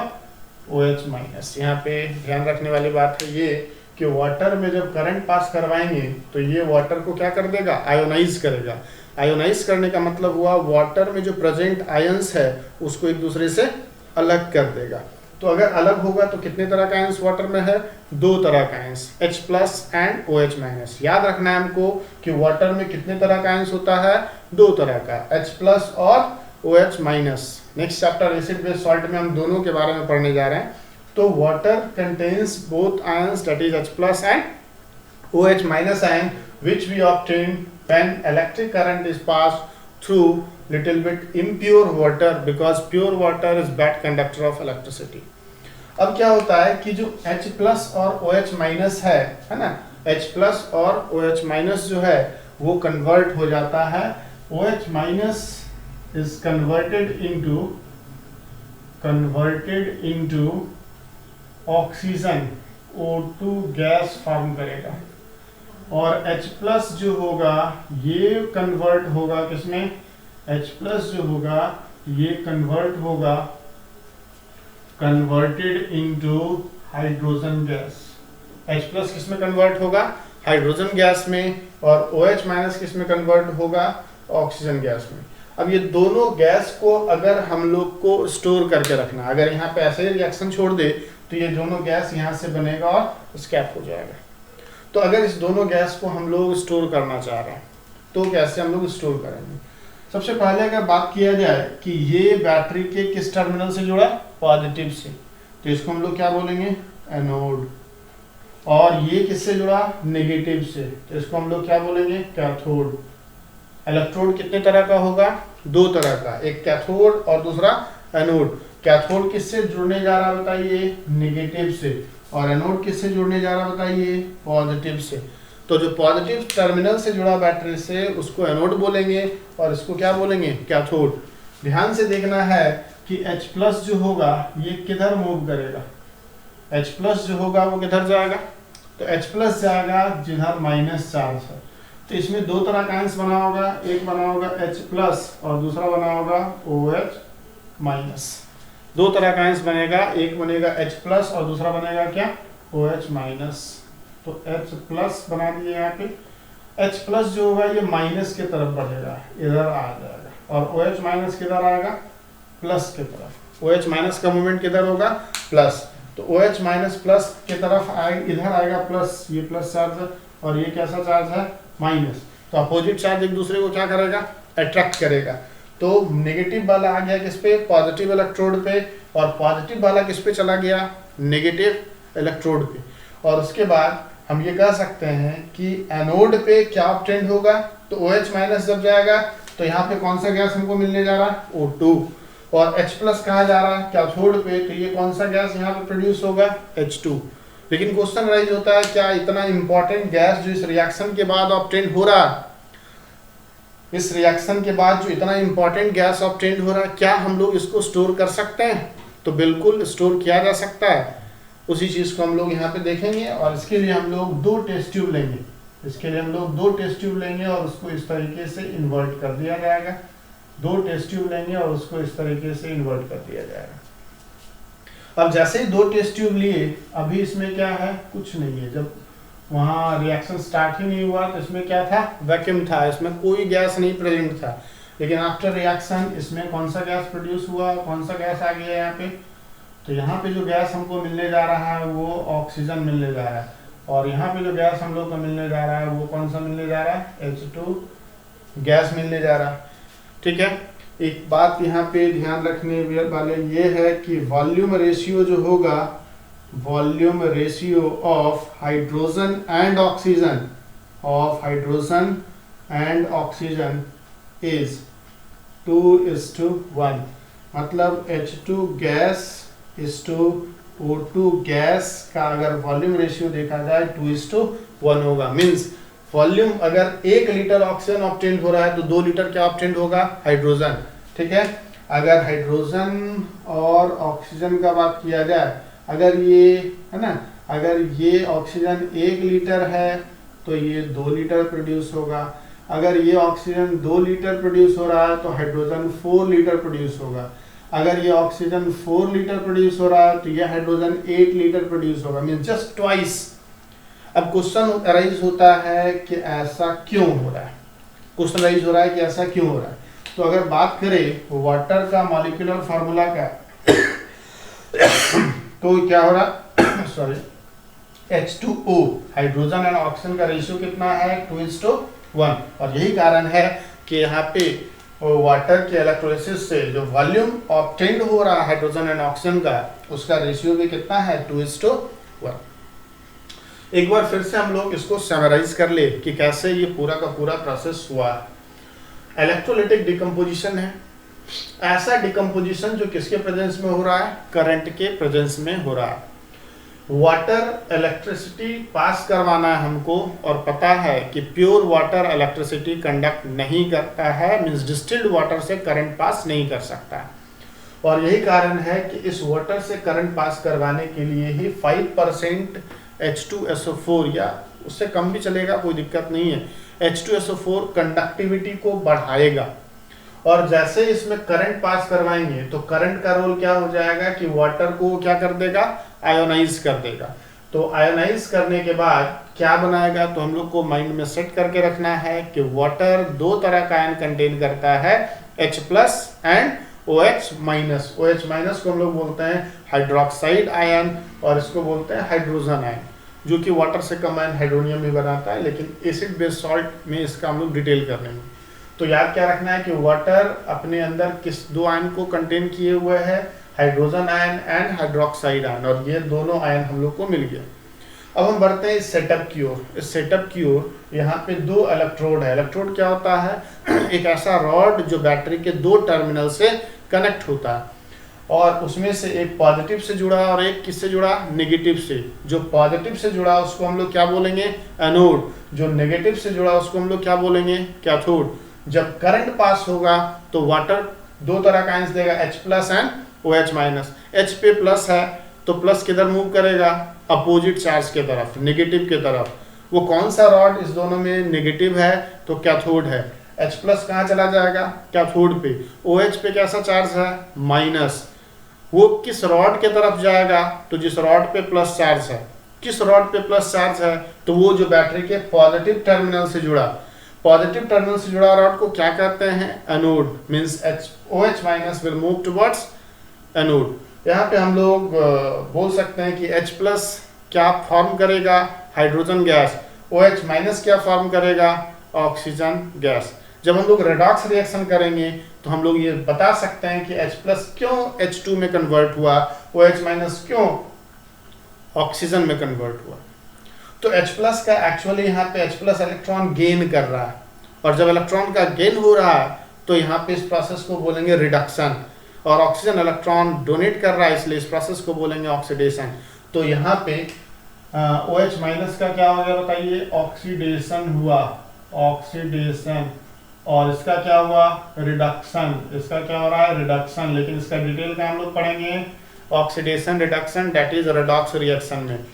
Speaker 1: OH-। यहाँ पे ध्यान रखने वाली बात है ये कि वाटर में जब करंट पास करवाएंगे तो ये वाटर को क्या कर देगा, आयोनाइज करेगा। आयोनाइज करने का मतलब हुआ वाटर में जो प्रेजेंट आयंस है उसको एक दूसरे से अलग कर देगा। तो अगर अलग होगा तो कितने तरह का आयंस वाटर में है, 2 तरह का आयंस, H+ एंड OH-। याद रखना है हमको कि वाटर में कितने तरह का आयंस होता है, 2 तरह का, H+ और OH-। Next chapter acid base salt में हम दोनों के बारे में पढ़ने जा रहे हैं। तो water contains both ions, that is H+ and OH- ion, which we obtain when electric current is passed through little bit impure water, because pure water is bad conductor of electricity. अब क्या होता है कि जो H+ और OH- है ना, H+ और OH- जो है वो कन्वर्ट हो जाता है। OH- is converted into oxygen, O2 gas form करेगा, और H+ जो होगा ये कन्वर्ट होगा किसमें, H+ जो होगा ये कन्वर्ट होगा, converted into hydrogen gas. H+ किसमें कन्वर्ट होगा, हाइड्रोजन गैस में, और OH- किसमें कन्वर्ट होगा, ऑक्सीजन गैस में। अब ये दोनों गैस को अगर हम लोग को स्टोर करके रखना, अगर यहाँ पे ऐसे ही रिएक्शन छोड़ दे तो ये दोनों गैस यहाँ से बनेगा और स्कैप हो जाएगा। तो अगर इस दोनों गैस को हम लोग स्टोर करना चाह रहे हैं तो कैसे हम लोग स्टोर करेंगे। सबसे पहले अगर बात किया जाए कि ये बैटरी के किस टर्मिनल से जुड़ा, पॉजिटिव से, तो इसको हम लोग क्या बोलेंगे, एनोड। और ये किससे जुड़ा, नेगेटिव से, तो इसको हम लोग क्या बोलेंगे, कैथोड। इलेक्ट्रोड कितने तरह का होगा, 2 तरह का, एक कैथोड और दूसरा एनोड। कैथोड किससे जुड़ने जा रहा है बताइए, नेगेटिव से, और एनोड किससे जुड़ने जा रहा है बताइए, पॉजिटिव से। तो जो पॉजिटिव टर्मिनल से जुड़ा बैटरी से उसको एनोड बोलेंगे और इसको क्या बोलेंगे, कैथोड। ध्यान से देखना है कि H+ जो होगा ये किधर मूव करेगा, H+ जो होगा वो किधर जाएगा, तो H प्लस जाएगा जिधर माइनस चार्ज है। तो इसमें दो तरह का आयंस बना होगा, एक बना होगा H प्लस और दूसरा बना होगा OH माइनस। दो तरह का आयंस बनेगा, एक बनेगा H प्लस और दूसरा बनेगा क्या, OH माइनस। तो H प्लस बना दिए यहाँ पे। H प्लस जो होगा ये माइनस की तरफ बढ़ेगा, इधर आ जाएगा, और OH माइनस किधर आएगा, प्लस की तरफ। OH माइनस का मूवमेंट किधर होगा, प्लस। तो OH माइनस प्लस की तरफ आएगा, इधर आएगा प्लस, ये प्लस चार्ज है, और ये कैसा चार्ज है, माइनस। तो अपोजिट चार्ज एक दूसरे को क्या करेगा, अट्रैक्ट करेगा। तो नेगेटिव वाला आ गया किस पे, पॉजिटिव इलेक्ट्रोड पे, और पॉजिटिव वाला किस पे चला गया, नेगेटिव इलेक्ट्रोड पे। और उसके बाद हम ये कह सकते हैं कि एनोड पे क्या ऑब्टेंड होगा, तो OH माइनस जब जाएगा तो यहाँ पे कौन सा गैस हमको मिलने जा रहा है, O2, और H प्लस कहाँ जा रहा है, कैथोड पे, तो ये कौन सा गैस यहाँ पे प्रोड्यूस होगा, H2। लेकिन क्वेश्चन राइज होता है, क्या इतना इंपॉर्टेंट गैस जो इस रिएक्शन के बाद ऑब्टेंड हो रहा है, इस रिएक्शन के बाद जो इतना इंपॉर्टेंट गैस ऑब्टेंड हो रहा है, क्या हम लोग इसको स्टोर कर सकते हैं? तो बिल्कुल स्टोर किया जा सकता है। उसी चीज को हम लोग यहाँ पे देखेंगे, और इसके लिए हम लोग दो टेस्ट ट्यूब लेंगे। इसके लिए हम लोग दो टेस्ट ट्यूब लेंगे और उसको इस तरीके से इन्वर्ट कर दिया जाएगा। दो टेस्ट ट्यूब लेंगे और उसको इस तरीके से इन्वर्ट कर दिया जाएगा। अब जैसे ही दो टेस्ट ट्यूब लिए, अभी इसमें क्या है, कुछ नहीं है। जब वहाँ रिएक्शन स्टार्ट ही नहीं हुआ तो इसमें क्या था, वैक्यूम था, इसमें कोई गैस नहीं प्रेजेंट था। लेकिन आफ्टर रिएक्शन इसमें कौन सा गैस प्रोड्यूस हुआ, कौन सा गैस आ गया यहाँ पे, तो यहाँ पे जो गैस हमको मिलने जा रहा है वो ऑक्सीजन मिलने जा रहा है, और यहाँ पे जो गैस हम लोग को मिलने जा रहा है वो कौन सा मिलने जा रहा है, H2 गैस मिलने जा रहा है। ठीक है, एक बात यहाँ पे ध्यान रखने वाले ये है कि वॉल्यूम रेशियो जो होगा, volume ratio of hydrogen and oxygen, of hydrogen and oxygen is 2:1। मतलब H2 gas is to O2 gas का अगर वॉल्यूम रेशियो देखा जाए 2:1 होगा। मीन्स वॉल्यूम अगर 1 लीटर ऑक्सीजन ऑब्टेंड हो रहा है तो 2 लीटर क्या ऑब्टेंड होगा, हाइड्रोजन। ठीक है, अगर हाइड्रोजन और ऑक्सीजन का बात किया जाए, अगर ये है ना, अगर ये ऑक्सीजन 1 लीटर है तो ये 2 लीटर प्रोड्यूस होगा। अगर ये ऑक्सीजन 2 लीटर प्रोड्यूस हो रहा है तो हाइड्रोजन 4 लीटर प्रोड्यूस होगा। अगर ये ऑक्सीजन 4 लीटर प्रोड्यूस हो रहा है तो ये हाइड्रोजन 8 लीटर प्रोड्यूस होगा, मीन जस्ट ट्वाइस। अब क्वेश्चन अराइज होता है कि ऐसा क्यों हो रहा है, क्वेश्चन अराइज हो रहा है कि ऐसा क्यों हो रहा है। तो अगर बात करें वाटर का मॉलिक्यूलर फार्मूला का तो क्या हो रहा sorry, H2O hydrogen and oxygen का रेशियो कितना है, 2:1। और यही कारण है कि यहाँ पे वाटर के इलेक्ट्रोलिसिस से जो वॉल्यूम ऑब्टेंड हो रहा है हाइड्रोजन एंड ऑक्सीजन का, उसका रेशियो भी कितना है, 2:1। एक बार फिर से हम लोग इसको समराइज कर ले कि कैसे ये पूरा का पूरा प्रोसेस हुआ। इलेक्ट्रोलिटिक डिकम्पोजिशन है, ऐसा डिकम्पोजिशन जो किसके प्रेजेंस में हो रहा है, करंट के प्रेजेंस में हो रहा है। वाटर इलेक्ट्रिसिटी पास करवाना है हमको, और पता है कि प्योर वाटर इलेक्ट्रिसिटी कंडक्ट नहीं करता है, मींस डिस्टिल्ड वाटर से करंट पास नहीं कर सकता। और यही कारण है कि इस वाटर से करंट पास करवाने के लिए ही 5% H2SO4 या उससे कम भी चलेगा, कोई दिक्कत नहीं है, H2SO4 कंडक्टिविटी को बढ़ाएगा। और जैसे इसमें करंट पास करवाएंगे तो करंट का रोल क्या हो जाएगा कि वाटर को क्या कर देगा, आयोनाइज कर देगा। तो आयोनाइज करने के बाद क्या बनाएगा, तो हम लोग को माइंड में सेट करके रखना है कि वाटर दो तरह का आयन कंटेन करता है, H+ एंड OH-। OH- को हम लोग बोलते हैं हाइड्रोक्साइड आयन, और इसको बोलते हैं हाइड्रोजन आयन, जो कि वाटर से कम आयन हाइड्रोनियम भी बनाता है, लेकिन एसिड बेस्ड सॉल्ट में इसका हम लोग डिटेल कर लेंगे। तो याद क्या रखना है कि वाटर अपने अंदर किस दो आयन को कंटेन किए हुए है, hydrogen ion and hydroxide ion, और ये दोनों आयन हम लोग को मिल गया। अब हम बढ़ते हैं इस सेटअप की ओर। इस सेटअप की ओर यहाँ पे दो इलेक्ट्रोड है। इलेक्ट्रोड क्या होता है, एक ऐसा रॉड जो बैटरी के दो टर्मिनल से कनेक्ट होता है, और उसमें से एक पॉजिटिव से जुड़ा और एक किससे जुड़ा, नेगेटिव से। जो पॉजिटिव से जुड़ा उसको हम लोग क्या बोलेंगे, एनोड। जो नेगेटिव से जुड़ा उसको हम लोग क्या बोलेंगे, कैथोड। जब करंट पास होगा तो वाटर दो तरह का आयंस देगा, H+ एंड OH-। H पे प्लस है तो प्लस किधर मूव करेगा, अपोजिट चार्ज की तरफ, नेगेटिव की तरफ। वो कौन सा रॉड इस दोनों में नेगेटिव है, तो कैथोड है। H प्लस कहाँ चला जाएगा, कैथोड पे। OH पे कैसा चार्ज है, माइनस। वो किस रॉड की तरफ जाएगा, तो जिस रॉड पे प्लस चार्ज है। किस रॉड पे प्लस चार्ज है, तो वो जो बैटरी के पॉजिटिव टर्मिनल से जुड़ा, पॉजिटिव टर्मिनल से जुड़ा रॉड को क्या कहते हैं, anode. Means OH minus will move towards anode. यहाँ पे हम लोग बोल सकते हैं कि H प्लस क्या फॉर्म करेगा, हाइड्रोजन गैस। OH माइनस क्या फॉर्म करेगा, ऑक्सीजन गैस। जब हम लोग रेडॉक्स रिएक्शन करेंगे तो हम लोग ये बता सकते हैं कि H प्लस क्यों H2 में कन्वर्ट हुआ, OH माइनस क्यों ऑक्सीजन में कन्वर्ट हुआ। तो H प्लस का एक्चुअली यहाँ पे H प्लस इलेक्ट्रॉन गेन कर रहा है, और जब इलेक्ट्रॉन का गेन हो रहा है तो यहाँ पे इस प्रोसेस को बोलेंगे रिडक्शन, और ऑक्सीजन इलेक्ट्रॉन डोनेट कर रहा है, इसलिए इस प्रोसेस को बोलेंगे ऑक्सीडेशन। तो यहाँ पे OH माइनस का क्या हो गया बताइए, ऑक्सीडेशन हुआ, ऑक्सीडेशन। और इसका क्या हुआ, रिडक्शन। इसका क्या हो रहा है, रिडक्शन। लेकिन इसका डिटेल का हम लोग पढ़ेंगे, oxidation reduction, that is redox reaction में।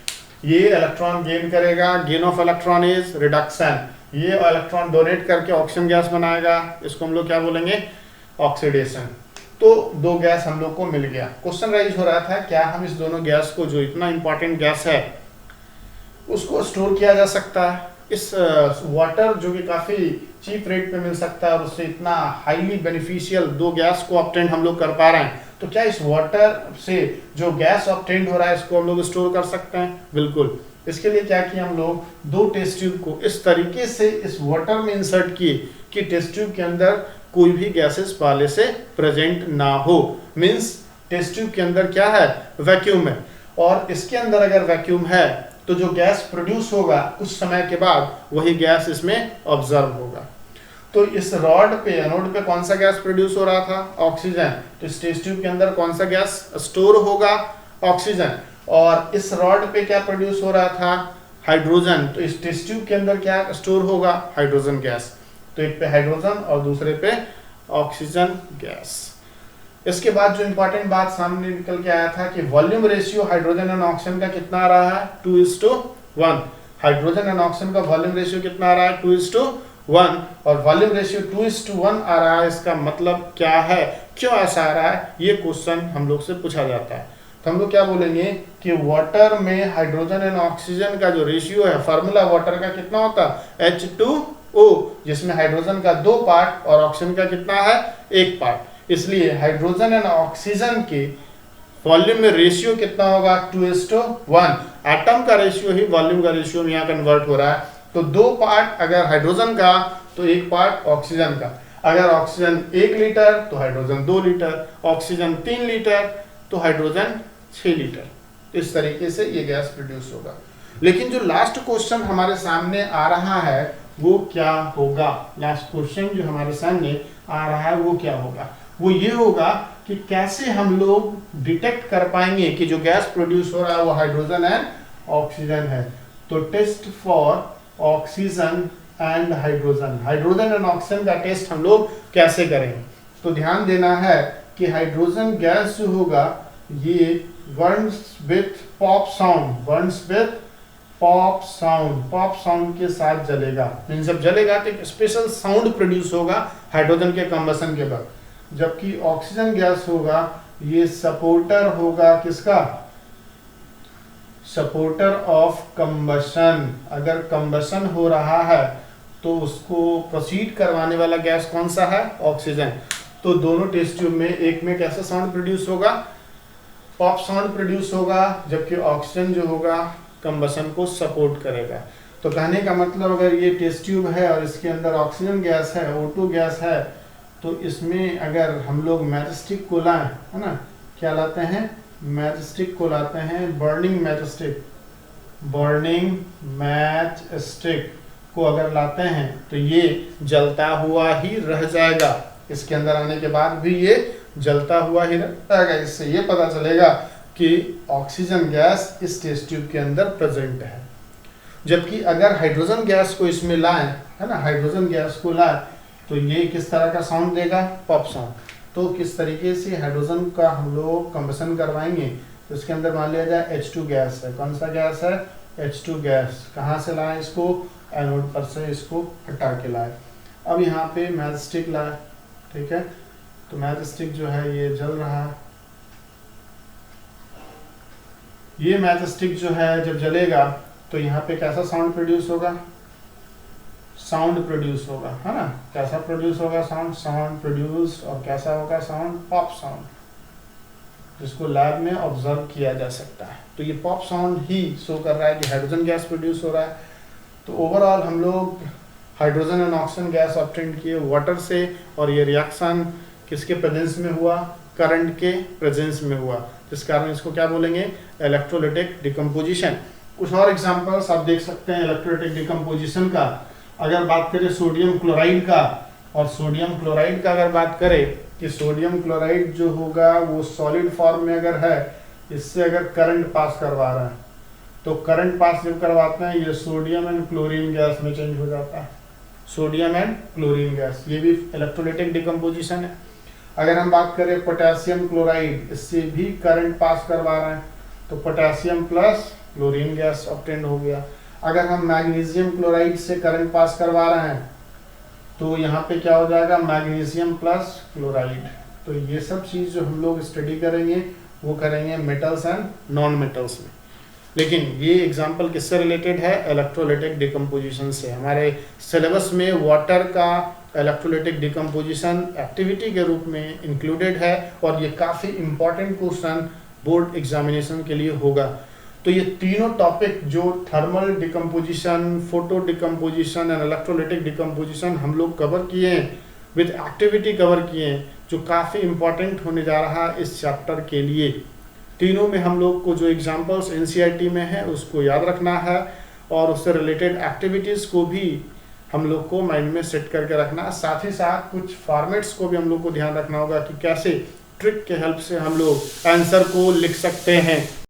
Speaker 1: ये इलेक्ट्रॉन गेन करेगा, gain of electron is reduction. ये इलेक्ट्रॉन डोनेट करके ऑक्सीजन गैस बनाएगा, इसको हम लोग क्या बोलेंगे, ऑक्सीडेशन। तो दो गैस हम लोग को मिल गया। क्वेश्चन राइज हो रहा था, क्या हम इस दोनों गैस को, जो इतना इंपॉर्टेंट गैस है, उसको स्टोर किया जा सकता है। इस वाटर जो कि काफ़ी चीप रेट पे मिल सकता है और उससे इतना हाईली बेनिफिशियल दो गैस को ऑब्टेन हम लोग कर पा रहे हैं, तो क्या इस वाटर से जो गैस ऑब्टेन हो रहा है इसको हम लोग स्टोर कर सकते हैं? बिल्कुल। इसके लिए क्या किया हम लोग, दो टेस्ट ट्यूब को इस तरीके से इस वाटर में इंसर्ट किए कि टेस्ट ट्यूब के अंदर कोई भी गैसेस पहले से प्रेजेंट ना हो। मीन्स टेस्ट ट्यूब के अंदर क्या है, वैक्यूम है, और इसके अंदर अगर वैक्यूम है तो जो गैस प्रोड्यूस होगा कुछ समय के बाद वही गैस इसमें ऑब्जर्व होगा। तो इस रॉड पे, एनोड पे कौन सा गैस प्रोड्यूस हो रहा था, ऑक्सीजन। तो इस टेस्ट ट्यूब के अंदर कौन सा गैस स्टोर होगा, ऑक्सीजन। और इस रॉड पे क्या प्रोड्यूस हो रहा था, हाइड्रोजन। तो इस टेस्ट ट्यूब के अंदर क्या स्टोर होगा, हाइड्रोजन गैस। तो एक पे हाइड्रोजन और दूसरे पे ऑक्सीजन गैस। इसके बाद जो इंपॉर्टेंट बात सामने निकल के आया था कि volume ratio hydrogen and oxygen का कितना आ रहा है, 2:1। हाइड्रोजन एंड ऑक्सीजन का वॉल्यूम रेशियो कितना आ रहा है, 2:1। और वॉल्यूम रेशियो 2:1 आ रहा है, इसका मतलब क्या है, क्यों ऐसा आ रहा है, ये क्वेश्चन हम लोग से पूछा जाता है। तो हम लोग क्या बोलेंगे कि वाटर में हाइड्रोजन एंड ऑक्सीजन का जो रेशियो है, फार्मूला वाटर का कितना होता है, H2O, जिसमें हाइड्रोजन का 2 पार्ट और ऑक्सीजन का कितना है, 1 पार्ट। इसलिए हाइड्रोजन एंड ऑक्सीजन के वॉल्यूम में रेशियो कितना होगा, 2:1। एटम का रेशियो ही वॉल्यूम का रेशियो में यहाँ कन्वर्ट हो रहा है। तो 2 पार्ट अगर हाइड्रोजन का तो 1 पार्ट ऑक्सीजन का। अगर ऑक्सीजन 1 लीटर तो हाइड्रोजन 2 लीटर, ऑक्सीजन 3 लीटर तो हाइड्रोजन 6 लीटर। इस तरीके से ये गैस प्रोड्यूस होगा। लेकिन जो लास्ट क्वेश्चन हमारे सामने आ रहा है वो क्या होगा, लास्ट क्वेश्चन जो हमारे सामने आ रहा है वो क्या होगा, वो ये होगा कि कैसे हम लोग डिटेक्ट कर पाएंगे कि जो गैस प्रोड्यूस हो रहा है वो हाइड्रोजन एंड ऑक्सीजन है। तो test for oxygen and hydrogen, hydrogen and oxygen का टेस्ट हम लोग कैसे करेंगे। तो ध्यान देना है कि हाइड्रोजन गैस जो होगा ये Burns with pop sound, Burns with pop sound, pop sound के साथ जलेगा। मीन्स जब जलेगा तो एक स्पेशल साउंड प्रोड्यूस होगा हाइड्रोजन के कंबसन के बाद। जबकि ऑक्सीजन गैस होगा ये सपोर्टर होगा किसका, सपोर्टर ऑफ कंबशन। अगर कंबशन हो रहा है तो उसको प्रोसीड करवाने वाला गैस कौन सा है, ऑक्सीजन। तो दोनों टेस्ट ट्यूब में एक में कैसा साउंड प्रोड्यूस होगा, पॉप साउंड प्रोड्यूस होगा, जबकि ऑक्सीजन जो होगा कंबशन को सपोर्ट करेगा। तो कहने का मतलब अगर ये टेस्ट ट्यूब है और इसके अंदर ऑक्सीजन गैस है, O2 गैस है, तो इसमें अगर हम लोग मैचस्टिक को लाएं, है ना, क्या लाते हैं, मैचस्टिक को लाते हैं, burning matchstick, burning match stick को अगर लाते हैं तो ये जलता हुआ ही रह जाएगा। इसके अंदर आने के बाद भी ये जलता हुआ ही रहेगा। इससे ये पता चलेगा कि ऑक्सीजन गैस इस टेस्ट ट्यूब के अंदर प्रेजेंट है। जबकि अगर हाइड्रोजन गैस को इसमें लाएं, है ना, हाइड्रोजन गैस को लाएं तो ये किस तरह का साउंड देगा, पॉप साउंड। तो किस तरीके से हाइड्रोजन का हम लोग कंबसन करवाएंगे तो इसके अंदर मान लिया जाए H2 गैस है। कौन सा गैस है? H2 gas. कहाँ से लाए इसको? एनोड पर से इसको हटा के लाए। अब यहाँ पे मैच स्टिक लाए, ठीक है। तो मैच स्टिक जो है ये जल रहा है। ये मैच स्टिक जो है जब जलेगा तो यहाँ पे कैसा साउंड प्रोड्यूस होगा? साउंड प्रोड्यूस होगा, है ना। कैसा प्रोड्यूस होगा? Sound produce. और कैसा होगा साउंड? पॉप साउंड, जिसको लैब में ऑब्जर्व किया जा सकता है। तो ये पॉप साउंड ही शो कर रहा है कि हाइड्रोजन गैस प्रोड्यूस हो रहा है। तो ओवरऑल हम लोग hydrogen and oxygen gas obtain किए वाटर से, और ये रिएक्शन किसके प्रेजेंस में हुआ? करंट के प्रेजेंस में हुआ, जिस कारण इसको क्या बोलेंगे? Electrolytic decomposition. कुछ और एग्जांपल्स आप देख सकते हैं इलेक्ट्रोलिटिक डिकम्पोजिशन का। अगर बात करें सोडियम क्लोराइड का, और सोडियम क्लोराइड का अगर बात करें कि सोडियम क्लोराइड जो होगा वो सॉलिड फॉर्म में अगर है, इससे अगर करंट पास करवा रहा है, तो करंट पास जब करवाते हैं ये सोडियम एंड क्लोरीन गैस में चेंज हो जाता है। सोडियम एंड क्लोरीन गैस, ये भी इलेक्ट्रोलिटिक डिकम्पोजिशन है। अगर हम बात करें पोटेशियम क्लोराइड, इससे भी करंट पास करवा रहे हैं, तो potassium plus chlorine gas obtain हो गया। अगर हम मैग्नीशियम क्लोराइड से करंट पास करवा रहे हैं, तो यहाँ पे क्या हो जाएगा? Magnesium plus chloride. तो ये सब चीज़ जो हम लोग स्टडी करेंगे वो करेंगे मेटल्स एंड नॉन मेटल्स में। लेकिन ये एग्जांपल किससे रिलेटेड है? इलेक्ट्रोलिटिक डिकम्पोजिशन से। हमारे सिलेबस में वाटर का इलेक्ट्रोलिटिक डिकम्पोजिशन एक्टिविटी के रूप में इंक्लूडेड है, और ये काफ़ी इंपॉर्टेंट क्वेश्चन बोर्ड एग्जामिनेशन के लिए होगा। तो ये तीनों टॉपिक जो thermal decomposition, photo decomposition and electrolytic decomposition हम लोग कवर किए हैं, विद एक्टिविटी कवर किए हैं, जो काफ़ी इंपॉर्टेंट होने जा रहा है इस चैप्टर के लिए। तीनों में हम लोग को जो एग्जांपल्स एनसीईआरटी में है उसको याद रखना है, और उससे रिलेटेड एक्टिविटीज़ को भी हम लोग को माइंड में सेट करके रखना है। साथ ही साथ कुछ फॉर्मेट्स को भी हम लोग को ध्यान रखना होगा कि कैसे ट्रिक के हेल्प से हम लोग आंसर को लिख सकते हैं।